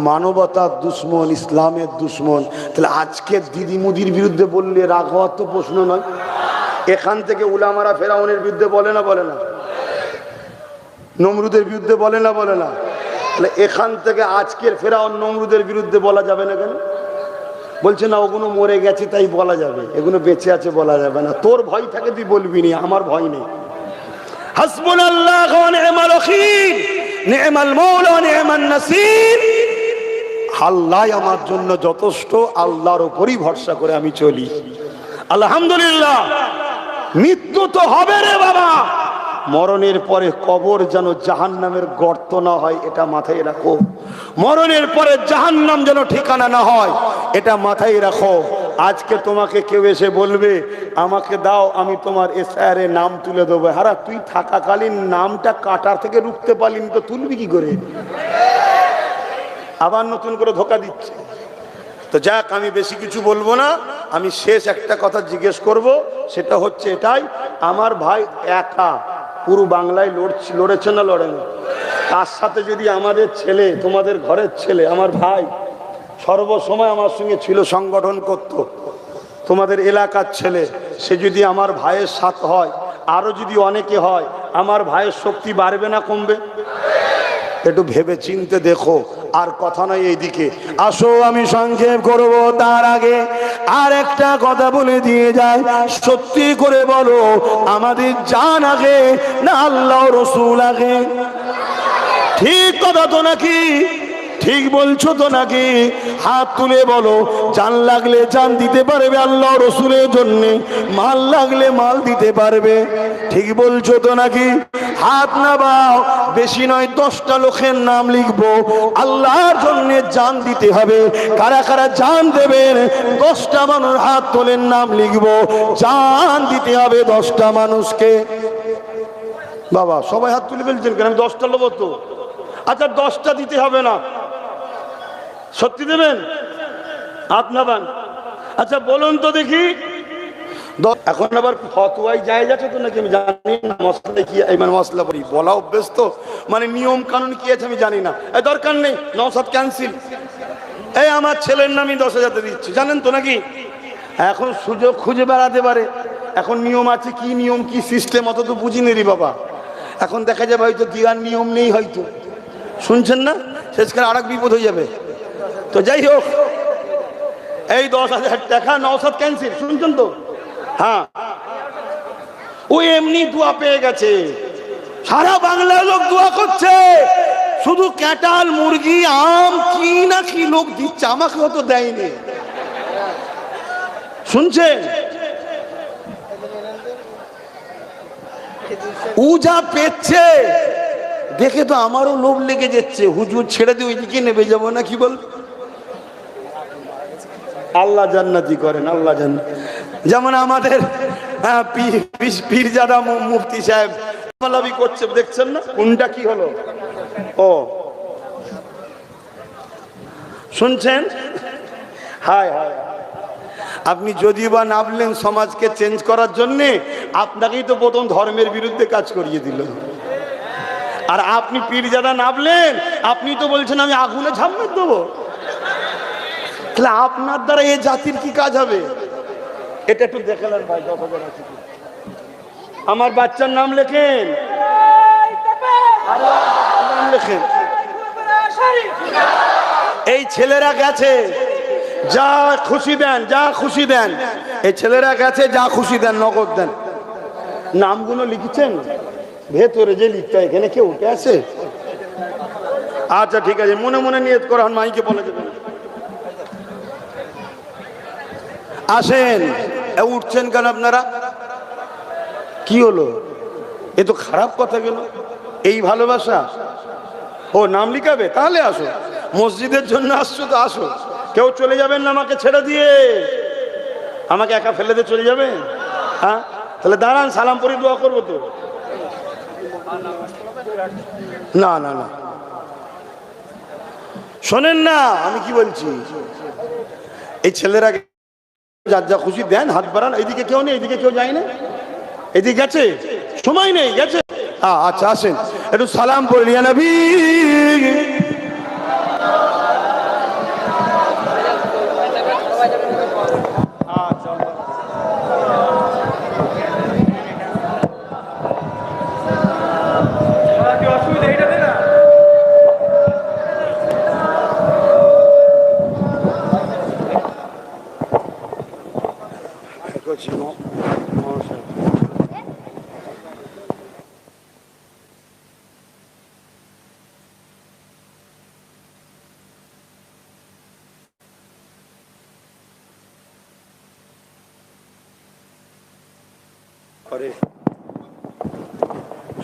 মানবতার দুশ্মন, ইসলামের দুশ্মন। তাহলে আজকে দিদি মুদির বিরুদ্ধে বললে রাগ হওয়ার তো প্রশ্ন নয়। এখান থেকে উলামারা ফেরাউনের বিরুদ্ধে বলে না বলে না? নমরুদের বিরুদ্ধে বলে না বলে না? তাহলে এখান থেকে আজকের ফেরাউন নমরুদের বিরুদ্ধে বলা যাবে না কেন? বলছে না ওগুলো মরে গেছে তাই বলা যাবে, এগুলো বেঁচে আছে বলা যাবে না। তোর ভয় থাকে তুই বলবি নি, আমার ভয় নেই। হাসবুনাল্লাহু ওয়া নি'মাল ওয়াকিল, নি'মাল মাওলা ওয়া নি'মান নাসির। আল্লাহ আমার জন্য যথেষ্ট, আল্লাহর উপরই ভরসা করে আমি চলি। আলহামদুলিল্লাহ। মৃত্যু তো হবে রে বাবা, মরণের পরে কবর যেন জাহান্নামের গর্ত না হয়, এটা মাথায় রাখো। মরণের পরে জাহান্নাম যেন ঠিকানা না হয়, এটা মাথায় রাখো। আজকে তোমাকে কেউ এসে বলবে আমাকে দাও, আমি তোমার এসআইআর নাম তুলে দেবো। হারা, তুই থাকাকালীন নামটা কাটার থেকে রুখতে পারলি তো তুলবি কি করে? আবার নতুন করে ধোকা দিচ্ছে। তো যাক, আমি বেশি কিছু বলবো না। আমি শেষ একটা কথা জিজ্ঞেস করব, সেটা হচ্ছে এটাই, আমার ভাই একা পুরো বাংলায় লড়েছে না লড়ে না? তার সাথে যদি আমাদের ছেলে, তোমাদের ঘরের ছেলে, আমার ভাই সর্বসময় আমার সঙ্গে ছিল, সংগঠন করত, তোমাদের এলাকার ছেলে, সে যদি আমার ভাইয়ের সাথে হয়, আরো যদি অনেকে হয়, আমার ভাইয়ের শক্তি বাড়বে না কমবে? একটু ভেবে চিনতে দেখো। আর কথা নয়, এইদিকে আসো, আমি সংক্ষেপ করব। তার আগে আর একটা কথা বলে দিয়ে যায়, সত্যি করে বলো, আমাদের জান আগে না আল্লাহ রসুল আগে? ঠিক কথা তো নাকি? ঠিক বলছো তো নাকি? হাত তুলে বলো। জান লাগলে জান দিতে পারবে আল্লাহ রসুলের জন্য, মাল লাগলে মাল দিতে পারবে। ঠিক বলছো তো নাকি? হাত নামাও। বেশি নয় 10টা লোকের নাম লিখবো, আল্লাহর জন্য জান দিতে হবে। কারা কারা জান দেবেন? 10টা মানুষ হাত তোলেন, নাম লিখবো। জান দিতে হবে 10টা মানুষকে। বাবা সবাই হাত তুলে ফেলছেন কেন? আমি 10টা লোক তো। আচ্ছা 10টা দিতে হবে না, সত্যি দেবেন? হাত নামান। আচ্ছা বলুন তো দেখি। এখন আবার ফতোয়ায় যায় যাচ্ছে তো নাকি আমি জানি না, মশলা কি, মানে মশলা পড়ি বলা অভ্যেস তো, মানে নিয়ম কানুন কি আছে আমি জানি না। এই দরকার নেই, নওশাদ ক্যান্সেল। এই আমার ছেলের নামই 10,000 দিচ্ছি, জানেন তো নাকি? এখন সুযোগ খুঁজে বেড়াতে পারে। এখন নিয়ম আছে, কি নিয়ম কি সিস্টেম অত তো বুঝিনি রে বাবা। এখন দেখা যাবে হয়তো দিয়ার নিয়ম নেই, হয়তো শুনছেন না, শেষকালে আর এক বিপদ হয়ে যাবে। তো যাই হোক, এই 10,000 টাকা নওশাদ ক্যান্সেল, শুনছেন তো? হ্যাঁ, ও এমনি দোয়া পেয়ে গেছে, সারা বাংলার লোক দোয়া করছে। শুধু ক্যাটাল, মুরগি, আম কি না কি লোক দিচ্ছে, আমাকে হয়তো দেয়নি। শুনছেন? ও যা পেচ্ছে দেখে তো আমারও লোভ লেগে যাচ্ছে। হুজুর ছেড়ে দিয়ে ওইদিকে নেমে যাবো না, কি বল? আল্লাহ করেন, আল্লাহ জান্নাত। যেমন আমাদের পীরজাদা মুফতি সাহেব লাভি করছে, দেখছেন না? কোনটা কি হলো? ও শুনছেন? হায় হায়, আপনি যদি বা নামলেন সমাজকে চেঞ্জ করার জন্যে, আপনাকেই তো প্রথম ধর্মের বিরুদ্ধে কাজ করিয়ে দিল। আর আপনি পীরজাদা নামলেন, আপনি তো বলছেন আমি আগুনে ঝাঁপ মেরে দেবো। তাহলে আপনার দ্বারা এই জাতির কি কাজ হবে? এটা একটু দেখলেন ভাই, আমার বাচ্চার নাম লেখেন, নাম লেখেন। এই ছেলেরা গেছে, যা খুশি দেন, যা খুশি দেন। এই ছেলেরা গেছে, যা খুশি দেন, নগদ দেন। নামগুলো লিখেছেন ভেতরে যে লিখতে, এখানে কেউ উঠে আছে? আচ্ছা ঠিক আছে, মনে মনে নিয়ত করা, মাইকে বলে দেবেন। আসেন। উঠছেন কেন আপনারা? কি হলো? এ তো খারাপ কথা গেল। এই ভালোবাসা? ও নাম লিখাবে? তাহলে আসো, মসজিদের জন্য আসছো তো আসো। কেউ চলে যাবেন না আমাকে ছেড়ে দিয়ে, আমাকে একা ফেলে দিয়ে চলে যাবেন? হ্যাঁ, তাহলে দাঁড়ান, সালাম পড়ি, দোয়া করবো তো। না না না, শোনেন না আমি কি বলছি, এই ছেলেরা যার যা খুশি দেন, হাত বাড়ান। এইদিকে কেউ নেই, এইদিকে কেউ যায় না, এদিকে গেছে, সময় নেই, গেছে। আচ্ছা আসেন একটু সালাম পড়ে ইয়া নবী।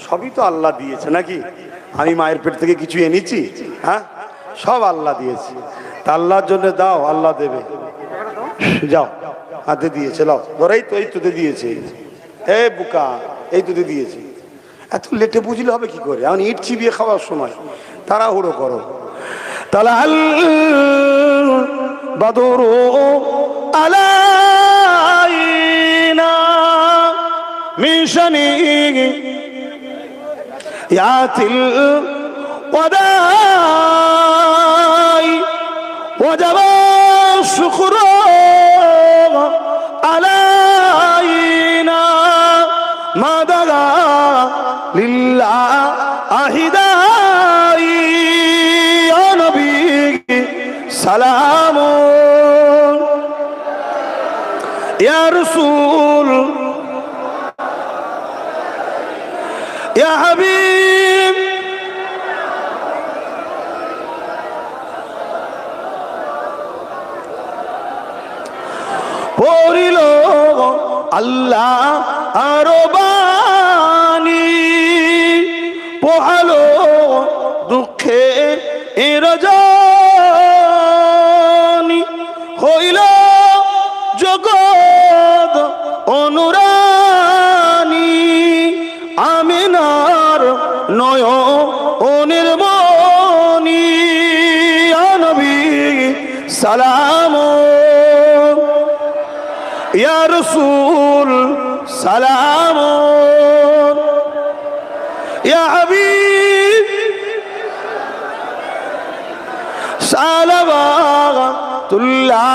সবই তো আল্লাহ দিয়েছে নাকি? আমি মায়ের পেট থেকে কিছু এনেছি? হ্যাঁ, সব আল্লাহ দিয়েছে। তা আল্লাহর জন্য দাও, আল্লাহ দেবে। যাও, হাতে দিয়েছে, লাও ধরেই তো, এই তোতে দিয়েছে। এ বুকা, এই তোতে দিয়েছে। এত লেটে বুঝলে হবে কি করে? এখন ইট চিবিয়ে খাওয়ার সময় তাড়াহুড়ো করো। তাহলে আল বাদরু আলাইনা মিশনি ইয়াতিল ওয়াদাই ওয়াজাবা শুকরু আলাইনা মাদালা লিল্লাহ আহিদাই ইয়া নবী সালামুন ইয়া রাসূল ইয়া হাবিব। পড়িল আল্লাহ আরো বাণী, পোহালো দুঃখে রজনী, হইল জগৎ অনুরানী, আমিনার নয়নের মনি, ইয়া নবী সালামুন ইয়া রাসূল সালামুন ইয়া হাবিব সালাওয়াতুল্লাহ।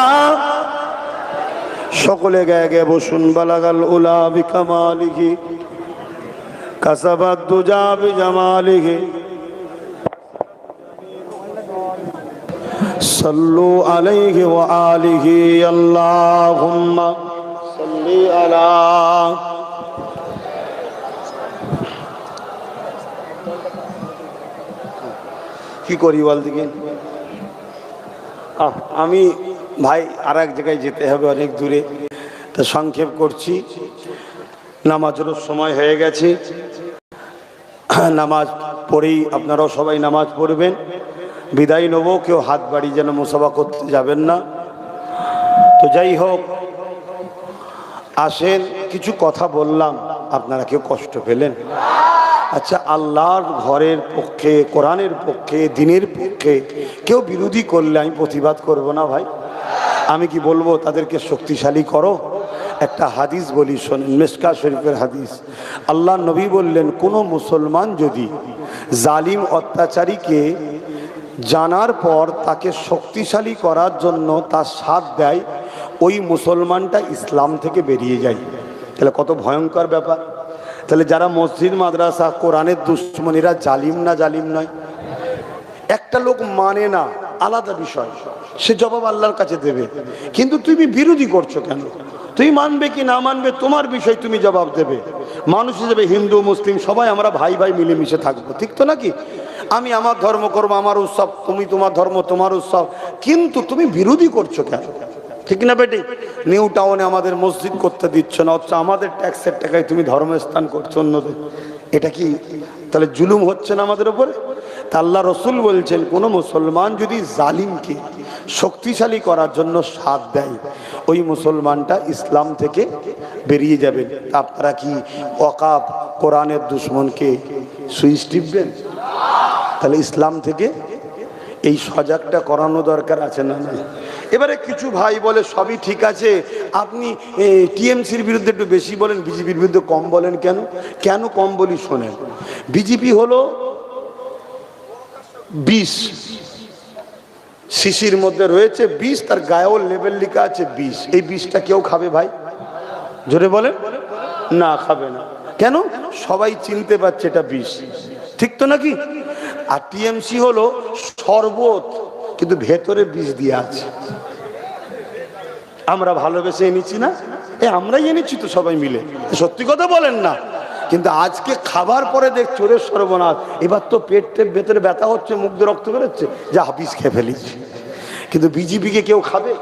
সকলে গায়ে গায়ে বসুন। বালাগাল উলা বিকামালিহি কাসাবাত দুজা বিজামালিহি সাল্লু আলাইহি ওয়া আলিহি আল্লাহুম্মা সাল্লি আলা। কি করি বল দিকে? আমি ভাই আর এক জায়গায় যেতে হবে, অনেক দূরে, তা সংক্ষেপ করছি। নামাজেরও সময় হয়ে গেছে। নামাজ পড়েই আপনারাও সবাই নামাজ পড়বেন। বিদায় নেব, কেউ হাত বাড়ি যেন মুসাফা করতে যাবেন না। তো যাই হোক, আসেন, কিছু কথা বললাম, আপনারা কেউ কষ্ট পেলেন? আচ্ছা, আল্লাহর ঘরের পক্ষে, কোরআনের পক্ষে, দ্বীনের পক্ষে কেউ বিরোধী করলে আমি প্রতিবাদ করব না ভাই? আমি কি বলবো তাদেরকে শক্তিশালী করো? একটা হাদিস বলি শোনেন, মিশকাত শরীফের হাদিস। আল্লাহ নবী বললেন, কোনো মুসলমান যদি জালিম অত্যাচারীকে জানার পর তাকে শক্তিশালী করার জন্য তার সাথ দেয়, ওই মুসলমানটা ইসলাম থেকে বেরিয়ে যায়। তাহলে কত ভয়ঙ্কর ব্যাপার। তাহলে যারা মসজিদ মাদ্রাসা কোরআনের দুশ্মনীরা জালিম না জালিম নয়? একটা লোক মানে না, আলাদা বিষয়, সে জবাব আল্লাহর কাছে দেবে। কিন্তু তুমি বিরোধী করছো কেন? তুমি মানবে কি না মানবে তোমার বিষয়, তুমি জবাব দেবে। মানুষ হিসেবে হিন্দু মুসলিম সবাই আমরা ভাই ভাই মিলেমিশে থাকবো, ঠিক তো নাকি? আমি আমার ধর্ম করবো, আমার উৎসব, তুমি তোমার ধর্ম তোমার উৎসব, কিন্তু তুমি বিরোধী করছো কেন? ঠিক না বেটি? নিউ টাউনে আমাদের মসজিদ করতে দিচ্ছ না, অথচ আমাদের ট্যাক্সের টাকায় তুমি ধর্মস্থান করছো অন্যদের। এটা কি তাহলে জুলুম হচ্ছে না আমাদের উপরে? তা আল্লাহ রসুল বলছেন, কোনো মুসলমান যদি জালিমকে শক্তিশালী করার জন্য সাথ দেয়, ওই মুসলমানটা ইসলাম থেকে বেরিয়ে যাবেন। তা আপনারা কি ওয়াকাব কোরআনের দুশ্মনকে সুইচ টিপবেন? তাহলে ইসলাম থেকে এই সজাগটা করানো দরকার আছে না? এবারে কিছু ভাই বলে সবই ঠিক আছে, আপনি টিএমসির বিরুদ্ধে একটু বেশি বলেন, বিজেপির বিরুদ্ধে কম বলেন কেন? কেন কম বলি শোনেন। বিজেপি হলো বিষ, শিশির মধ্যে রয়েছে বিষ, তার গায়েও লেবেল লেখা আছে বিষ। এই বিষটা কেউ খাবে ভাই? জোরে বলেন না, খাবে না। কেন? সবাই চিনতে পারছে এটা বিষ, ঠিক তো নাকি? আর টিএমসি হলো শরবত, কিন্তু ভেতরে বিষ দিয়ে আছে। আমরা ভালোবেসে এনেছি না, আমরাই এনেছি তো সবাই মিলে, সত্যি কথা বলেন না? কিন্তু আজকে খাবার পরে দেখ চোরের সর্বনাশ, এবার তো পেটের ভেতরে ব্যথা হচ্ছে, মুখ দিয়ে রক্ত বেরোচ্ছে, যা বিষ খেয়ে ফেলিস। কিন্তু বিজেপিকে কেউ খাবে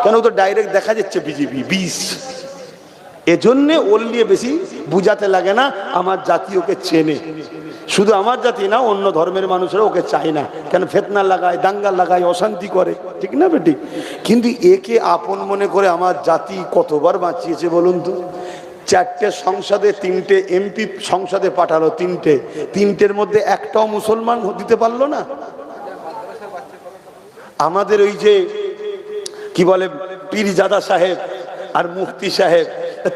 কেন? তো ডাইরেক্ট দেখা যাচ্ছে বিজেপি বিষ। এজন্যে ওর নিয়ে বেশি বুঝাতে লাগে না, আমার জাতি ওকে চেনে। শুধু আমার জাতি না, অন্য ধর্মের মানুষরা ওকে চায় না, কেন ফেতনা লাগায়, দাঙ্গা লাগায়, অশান্তি করে, ঠিক না বেটি? কিন্তু একে আপন মনে করে আমার জাতি কতবার বাঁচিয়েছে বলুন তো? 4টে সংসদে 3টে এমপি সংসদে পাঠালো, তিনটের মধ্যে একটাও মুসলমান দিতে পারলো না। আমাদের ওই যে কি বলে পীরজাদা সাহেব আর মুফতি সাহেব,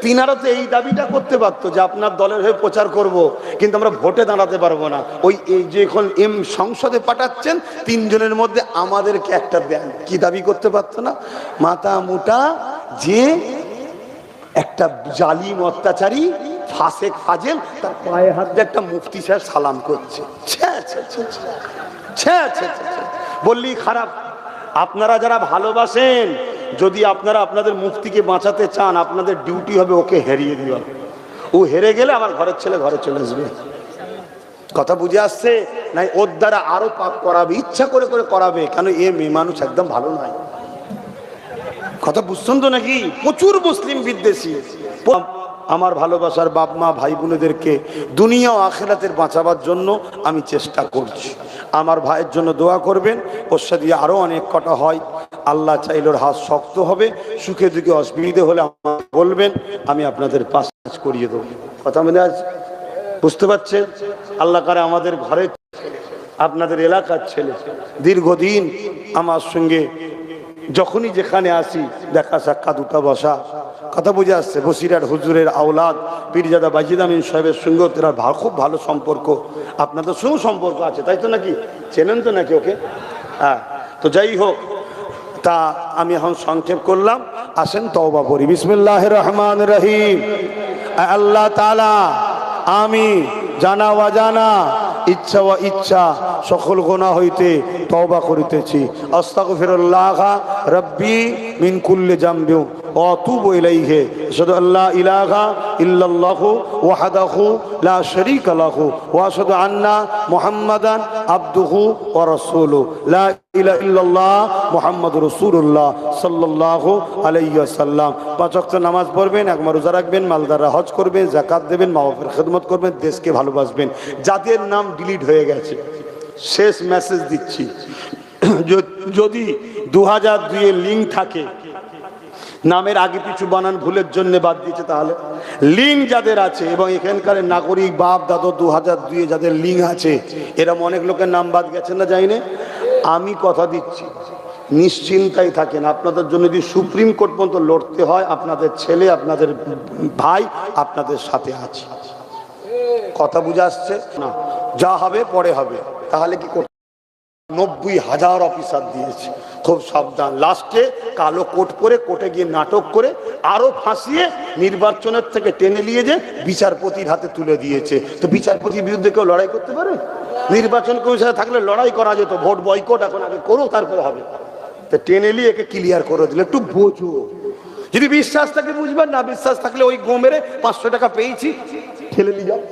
তিনারা তো এই দাবিটা করতে পারতো যে আপনার দলের হয়ে প্রচার করব, কিন্তু আমরা ভোটে দাঁড়াতে পারবো না। ওই যে এখন সংসদে পাঠাচ্ছেন, 3 জনের মধ্যে আমাদেরকে একটা দেন, কি দাবি করতে পারতো না? মাথা মোটা যে একটা জালিম অত্যাচারী ফাসেক ফাজেল, তার পায়ে হাত দিয়ে একটা মুফতি সাহেব সালাম করছে। বললি খারাপ? আপনারা যারা ভালোবাসেন, যদি আপনারা আপনাদের মুফতিকে বাঁচাতে চান, আপনাদের ডিউটি হবে ওকে হারিয়ে দেওয়া। ও হেরে গেলে আমার ঘরের ছেলে ঘরে চলে আসবে। কথা বুঝে আসছে? নাই ওর দ্বারা আরো পাপ করাবে, ইচ্ছা করে করে করাবে। কেন? এ মেয়ে মানুষ একদম ভালো নয়। কথা বুঝছেন তো নাকি? প্রচুর মুসলিম বিদ্বেষী। আমার ভালোবাসার বাপ মা ভাই বোনেদেরকে দুনিয়া ও আখিরাতের বাঁচাবার জন্য আমি চেষ্টা করছি। আমার ভাইয়ের জন্য দোয়া করবেন। ওর সাথে আরো অনেক কটা হয়, আল্লাহ চাইলোর হাত শক্ত হবে। সুখে দুঃখে অসুবিধে হলে আমাকে বলবেন, আমি আপনাদের পাশ করিয়ে দেবো। কথা মনে আছে? বুঝতে পারছেন? আল্লাহ করে আমাদের ঘরে, আপনাদের এলাকার ছেলে, দীর্ঘদিন আমার সঙ্গে যখনই যেখানে আসি দেখা সাক্ষাৎ উঠা বসা। কথা বুঝে আসছে? বসিরহাট হুজুরের আওলাদ পীরজাদা বাজিদ আমিন সাহেবের সঙ্গেও তারা খুব ভালো সম্পর্ক। আপনাদের সঙ্গেও সম্পর্ক আছে, তাই তো নাকি? চেনেন তো নাকি ওকে? হ্যাঁ। তো যাই হোক, তা আমি এখন সংক্ষেপ করলাম। আসেন তওবা করি। বিসমিল্লাহির রহমানির রহিম। আল্লাহ তাআলা, আমি জানা অজানা, ইচ্ছা ও ইচ্ছা সকল গুনাহ হইতে তওবা করিতেছি। আস্তাগফিরুল্লাহ রাব্বি মিন কুল্লি জামবি ওয়া আতুবু ইলাইহি। আশহাদু আল্লা ইলাহা ইল্লাল্লাহু ওয়াহদাহু লা শারীকা লাহু ওয়া আশহাদু আন্না মুহাম্মাদান আবদুহু ওয়া রাসূলুহু। লা ইলাহা ইল্লাল্লাহ মুহাম্মাদুর রাসূলুল্লাহ সাল্লাল্লাহু আলাইহি ওয়াসাল্লাম। 5 ওয়াক্ত নামাজ পড়বেন, একবার রোজা রাখবেন, মালদাররা হজ করবেন, যাকাত দেবেন, মা বাবার খেদমত করবেন, দেশকে ভালোবাসবেন। যাদের নাম ডিলিট হয়ে গেছে, শেষ মেসেজ দিচ্ছি, যদি 2002 এর লিঙ্ক থাকে, নামের আগে পিছু বানান ভুলের জন্য বাদ দিয়েছে, তাহলে লিঙ্ক যাদের আছে এবং এখানকার নাগরিক বাপ দাদু 2002 যাদের লিঙ্ক আছে, এরকম অনেক লোকের নাম বাদ গেছে না, যাই না? আমি কথা দিচ্ছি, নিশ্চিন্তাই থাকেন। আপনাদের জন্য যদি সুপ্রিম কোর্ট পর্যন্ত লড়তে হয়, আপনাদের ছেলে, আপনাদের ভাই আপনাদের সাথে আছে। কথা বুঝে আসছে না? যা হবে পরে হবে। তাহলে কি করতে? 90,000 অফিসার দিয়েছে, খুব সাবধান। লাস্টে কালো কোট পরে কোর্টে গিয়ে নাটক করে আরো ফাঁসিয়ে নির্বাচনের থেকে টেনে নিয়ে যে বিচারপতির হাতে তুলে দিয়েছে। তো বিচারপতির বিরুদ্ধে কেউ লড়াই করতে পারে? নির্বাচন কমিশনে থাকলে লড়াই করা যেত, ভোট বয়কট এখন আগে করো তারপরে হবে। তো টেনে নিয়ে একে ক্লিয়ার করে দিল। একটু বোঝো, যদি বিশ্বাস থাকে বুঝবেন, না বিশ্বাস থাকলে ওই গোমেরে 500 টাকা পেয়েছি ঠেলে নিয়ে যাও।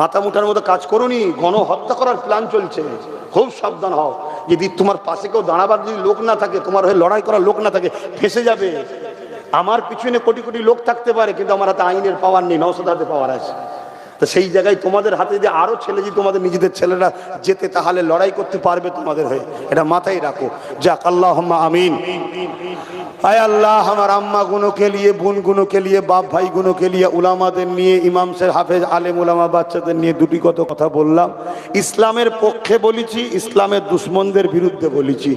মাথা মুঠার মতো কাজ করুনি, গণহত্যা করার প্ল্যান চলছে, খুব সাবধান হও। যদি তোমার পাশে কেউ দাঁড়াবার যদি লোক না থাকে, তোমার হয়ে লড়াই করার লোক না থাকে, ফেঁসে যাবে। আমার পিছনে কোটি কোটি লোক থাকতে পারে, কিন্তু আমার হাতে আইনের পাওয়ার নেই, নওশাদ হাতে পাওয়ার আছে। তো সেই জায়গায় তোমাদের হাতে যদি আরো ছেলে, যদি তোমাদের নিজেদের ছেলেরা যেতে, তাহলে লড়াই করতে পারবে তোমাদের হয়ে, এটা মাথায় রাখো। যাক, আল্লাহুম্মা আমিন। आय अल्लाह, हमारे अम्मा गुनों के लिए, बुन गुनों के लिए, बाप भाई गुनों के लिए, उलामाদের নিয়ে, ইমাম সাহেব, হাফেজ, আলেম উলামা বাচ্চাদের নিয়ে দুটি কথা বললাম। ইসলামের পক্ষে বলেছি, ইসলামের দুশমনদের বিরুদ্ধে বলেছি।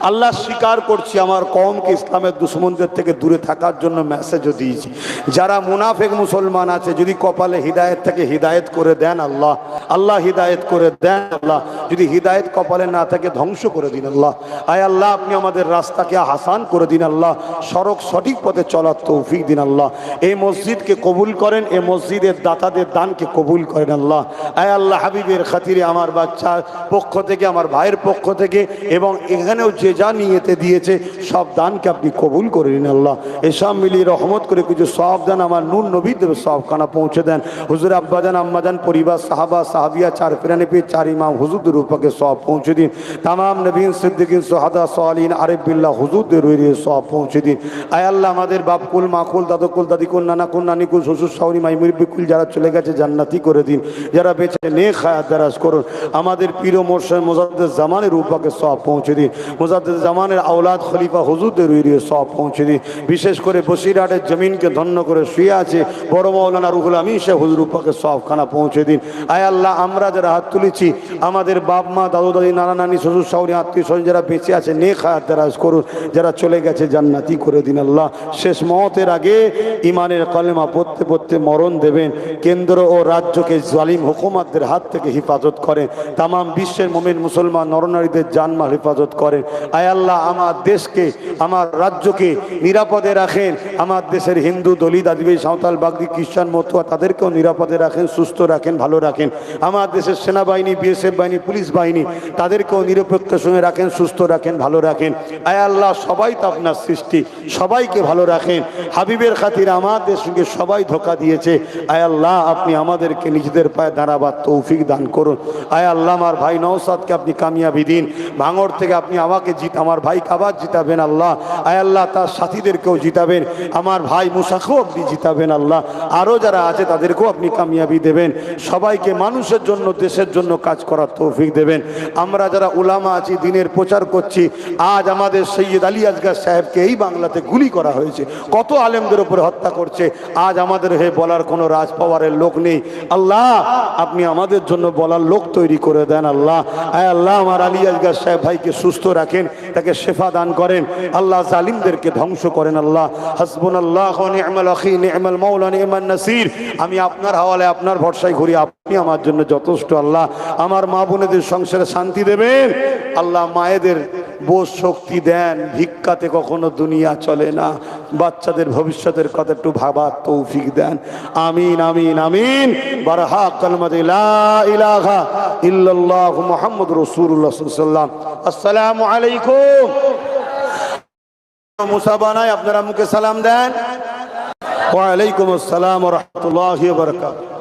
আল্লাহ স্বীকার করছি আমার কওমকে ইসলামের দুশমনদের থেকে দূরে থাকার জন্য মেসেজও দিয়েছি। যারা মুনাফিক মুসলমান আছে, যদি কপালে হিদায়েত থেকে হিদায়েত করে দেন আল্লাহ, আল্লাহ হিদায়েত করে দেন আল্লাহ। যদি হিদায়েত কপালে না থাকে ধ্বংস করে দিন আল্লাহ। আয় আল্লাহ, আপনি আমাদের রাস্তাকে আসান করে দিন আল্লাহ, সড়ক সঠিক পথে চলার তৌফিক দিন আল্লাহ। এই মসজিদকে কবুল করেন, এই মসজিদের দাতাদের দানকে কবুল করেন আল্লাহ। আয় আল্লাহ, হাবিবের খাতিরে আমার বাচ্চার পক্ষ থেকে, আমার ভাইয়ের পক্ষ থেকে, এবং এখানেও যে যা নিয়েতে দিয়েছে সব দানকে আপনি কবুল করে নিন আল্লাহ। এসব মিলিয়ে রহমত করে কিছু সওয়াব দেন, আমার নূর নবীর সওয়াবখানা পৌঁছে দেন। হুজুর আব্বাজান আম্মাজান পরিবার, সাহাবা সাহাবিয়া, চার ফিরানি পীর, চার ইমাম হুজুরদের উপরে সওয়াব পৌঁছে দিন। তামাম নবীন সিদ্দিকিন সুহাদা সালিহিন আরিফ বিল্লাহ হুজুরদের সওয়াব পৌঁছে দিন। আয় আল্লাহ, আমাদের বাপকুল, মাকুল, দাদুকুল, দাদিকুল, নানাকুল, নানিকুল, শ্বশুর শাশুড়ি, মাই মুরব্বিকুল যারা চলে গেছে জান্নাতি করে দিন, যারা বেঁচে নেক হায়াত দারাজ করুন। আমাদের পীর ও মুর্শিদ মুজাদ্দিদ জামানের রূপকে সওয়াব পৌঁছে দিন। মুজাদ্দিদ জামানের আওলাদ খলিফা হুজুরদের সওয়াব পৌঁছে দিন। বিশেষ করে বসিরহাটের জমিনকে ধন্য করে শুয়ে আছে বড় মাওলানা রুহুল আমিন শাহ হুজুর রূপকে সওয়াবখানা পৌঁছে দিন। আয় আল্লাহ, আমরা যারা হাত তুলেছি, আমাদের বাপ মা, দাদু দাদি, নানা নানি, শ্বশুর শাশুড়ি, আত্মীয় স্বজন যারা বেঁচে আছে নেক হায়াত দারাজ করুন, যারা চলে গেছে জান্নাতি করে দিন আল্লাহ। শেষ মওতের আগে ইমানের কলেমা পড়তে পড়তে মরণ দেবেন। কেন্দ্র ও রাজ্যকে জালিম হুকুমাতদের হাত থেকে হেফাজত করেন। তামাম বিশ্বের মুমিন মুসলমান নরনারীদের জানমাল হেফাজত করেন। আয় আল্লাহ, আমার দেশকে, আমার রাজ্যকে নিরাপদে রাখেন। আমার দেশের হিন্দু, দলিত, আদিবাসী, সাঁওতাল, বাগদি, খ্রিস্টান, মতুয়া তাদেরকেও নিরাপদে রাখেন, সুস্থ রাখেন, ভালো রাখেন। আমার দেশের সেনাবাহিনী, বিএসএফ বাহিনী, পুলিশ বাহিনী তাদেরকেও নিরপেক্ষ সঙ্গে রাখেন, সুস্থ রাখেন, ভালো রাখেন। আয় আল্লাহ, সবাই তো আপনার সৃষ্টি, সবাইকে ভালো রাখেন। হাবিবের খাতিরে আমাদের সঙ্গে সবাই ধোঁকা দিয়েছে। আয় আল্লাহ, আপনি আমাদেরকে নিজেদের পায়ে দাঁড়াবার তৌফিক দান করুন। আয় আল্লাহ, আমার ভাই নওশাদকে আপনি কামিয়াবি দিন। ভাঙড় থেকে আপনি আমাকে আমার ভাইকে আবার জিতাবেন আল্লাহ। আয় আল্লাহ, তার সাথীদেরকেও জিতাবেন। আমার ভাই মুসাকেও আপনি জিতাবেন আল্লাহ। আরও যারা আছে তাদেরকেও আপনি কামিয়াবি দেবেন। সবাইকে মানুষের জন্য, দেশের জন্য কাজ করার তৌফিক দেবেন। আমরা যারা উলামা আছি, দিনের প্রচার করছি, আজ আমাদের সৈয়দ আলী আসগার সাহেবকে এই বাংলাতে গুলি করা হয়েছে, কত আলেমদের উপরে হত্যা করছে। আজ আমাদের হয়ে বলার কোনো রাজ পাওয়ারের লোক নেই। আল্লাহ, আপনি আমাদের জন্য বলার লোক তৈরি করে দেন আল্লাহ। আয় আল্লাহ, আমার আলী আসগার সাহেব ভাইকে সুস্থ রাখেন, তাকে শেফা দান করেন আল্লাহ, জালিমদেরকে ধ্বংস করেন আল্লাহ। হাসবুনাল্লাহু ওয়া নি'মাল আখি, নি'মাল মাওলা, নি'মান নাসির। আমি আপনার হাওয়ালায়, আপনার ভরসায় ঘুরি, আপনি আমার জন্য যথেষ্ট আল্লাহ। আমার মা বোনেদের সংসারে শান্তি দেবেন আল্লাহ। মায়েদের বোঝ শক্তি দেন, ভিক্ষাতে কখনো দুনিয়া চলে না। বাচ্চাদের ভবিষ্যতের কথা একটু ভাবার তৌফিক দেন। আমিন আমিন আমিন। বারহা কালমাতে লা ইলাহা ইল্লাল্লাহু মুহাম্মাদুর রাসূলুল্লাহ সাল্লাল্লাহু আলাইহি ওয়াসাল্লাম। আসসালামু আলাইকুম। মুসাবানায় আপনারা মুখে সালাম দেন। ওয়া আলাইকুম আসসালাম ওয়া রাহমাতুল্লাহি ওয়া বারাকাতুহু।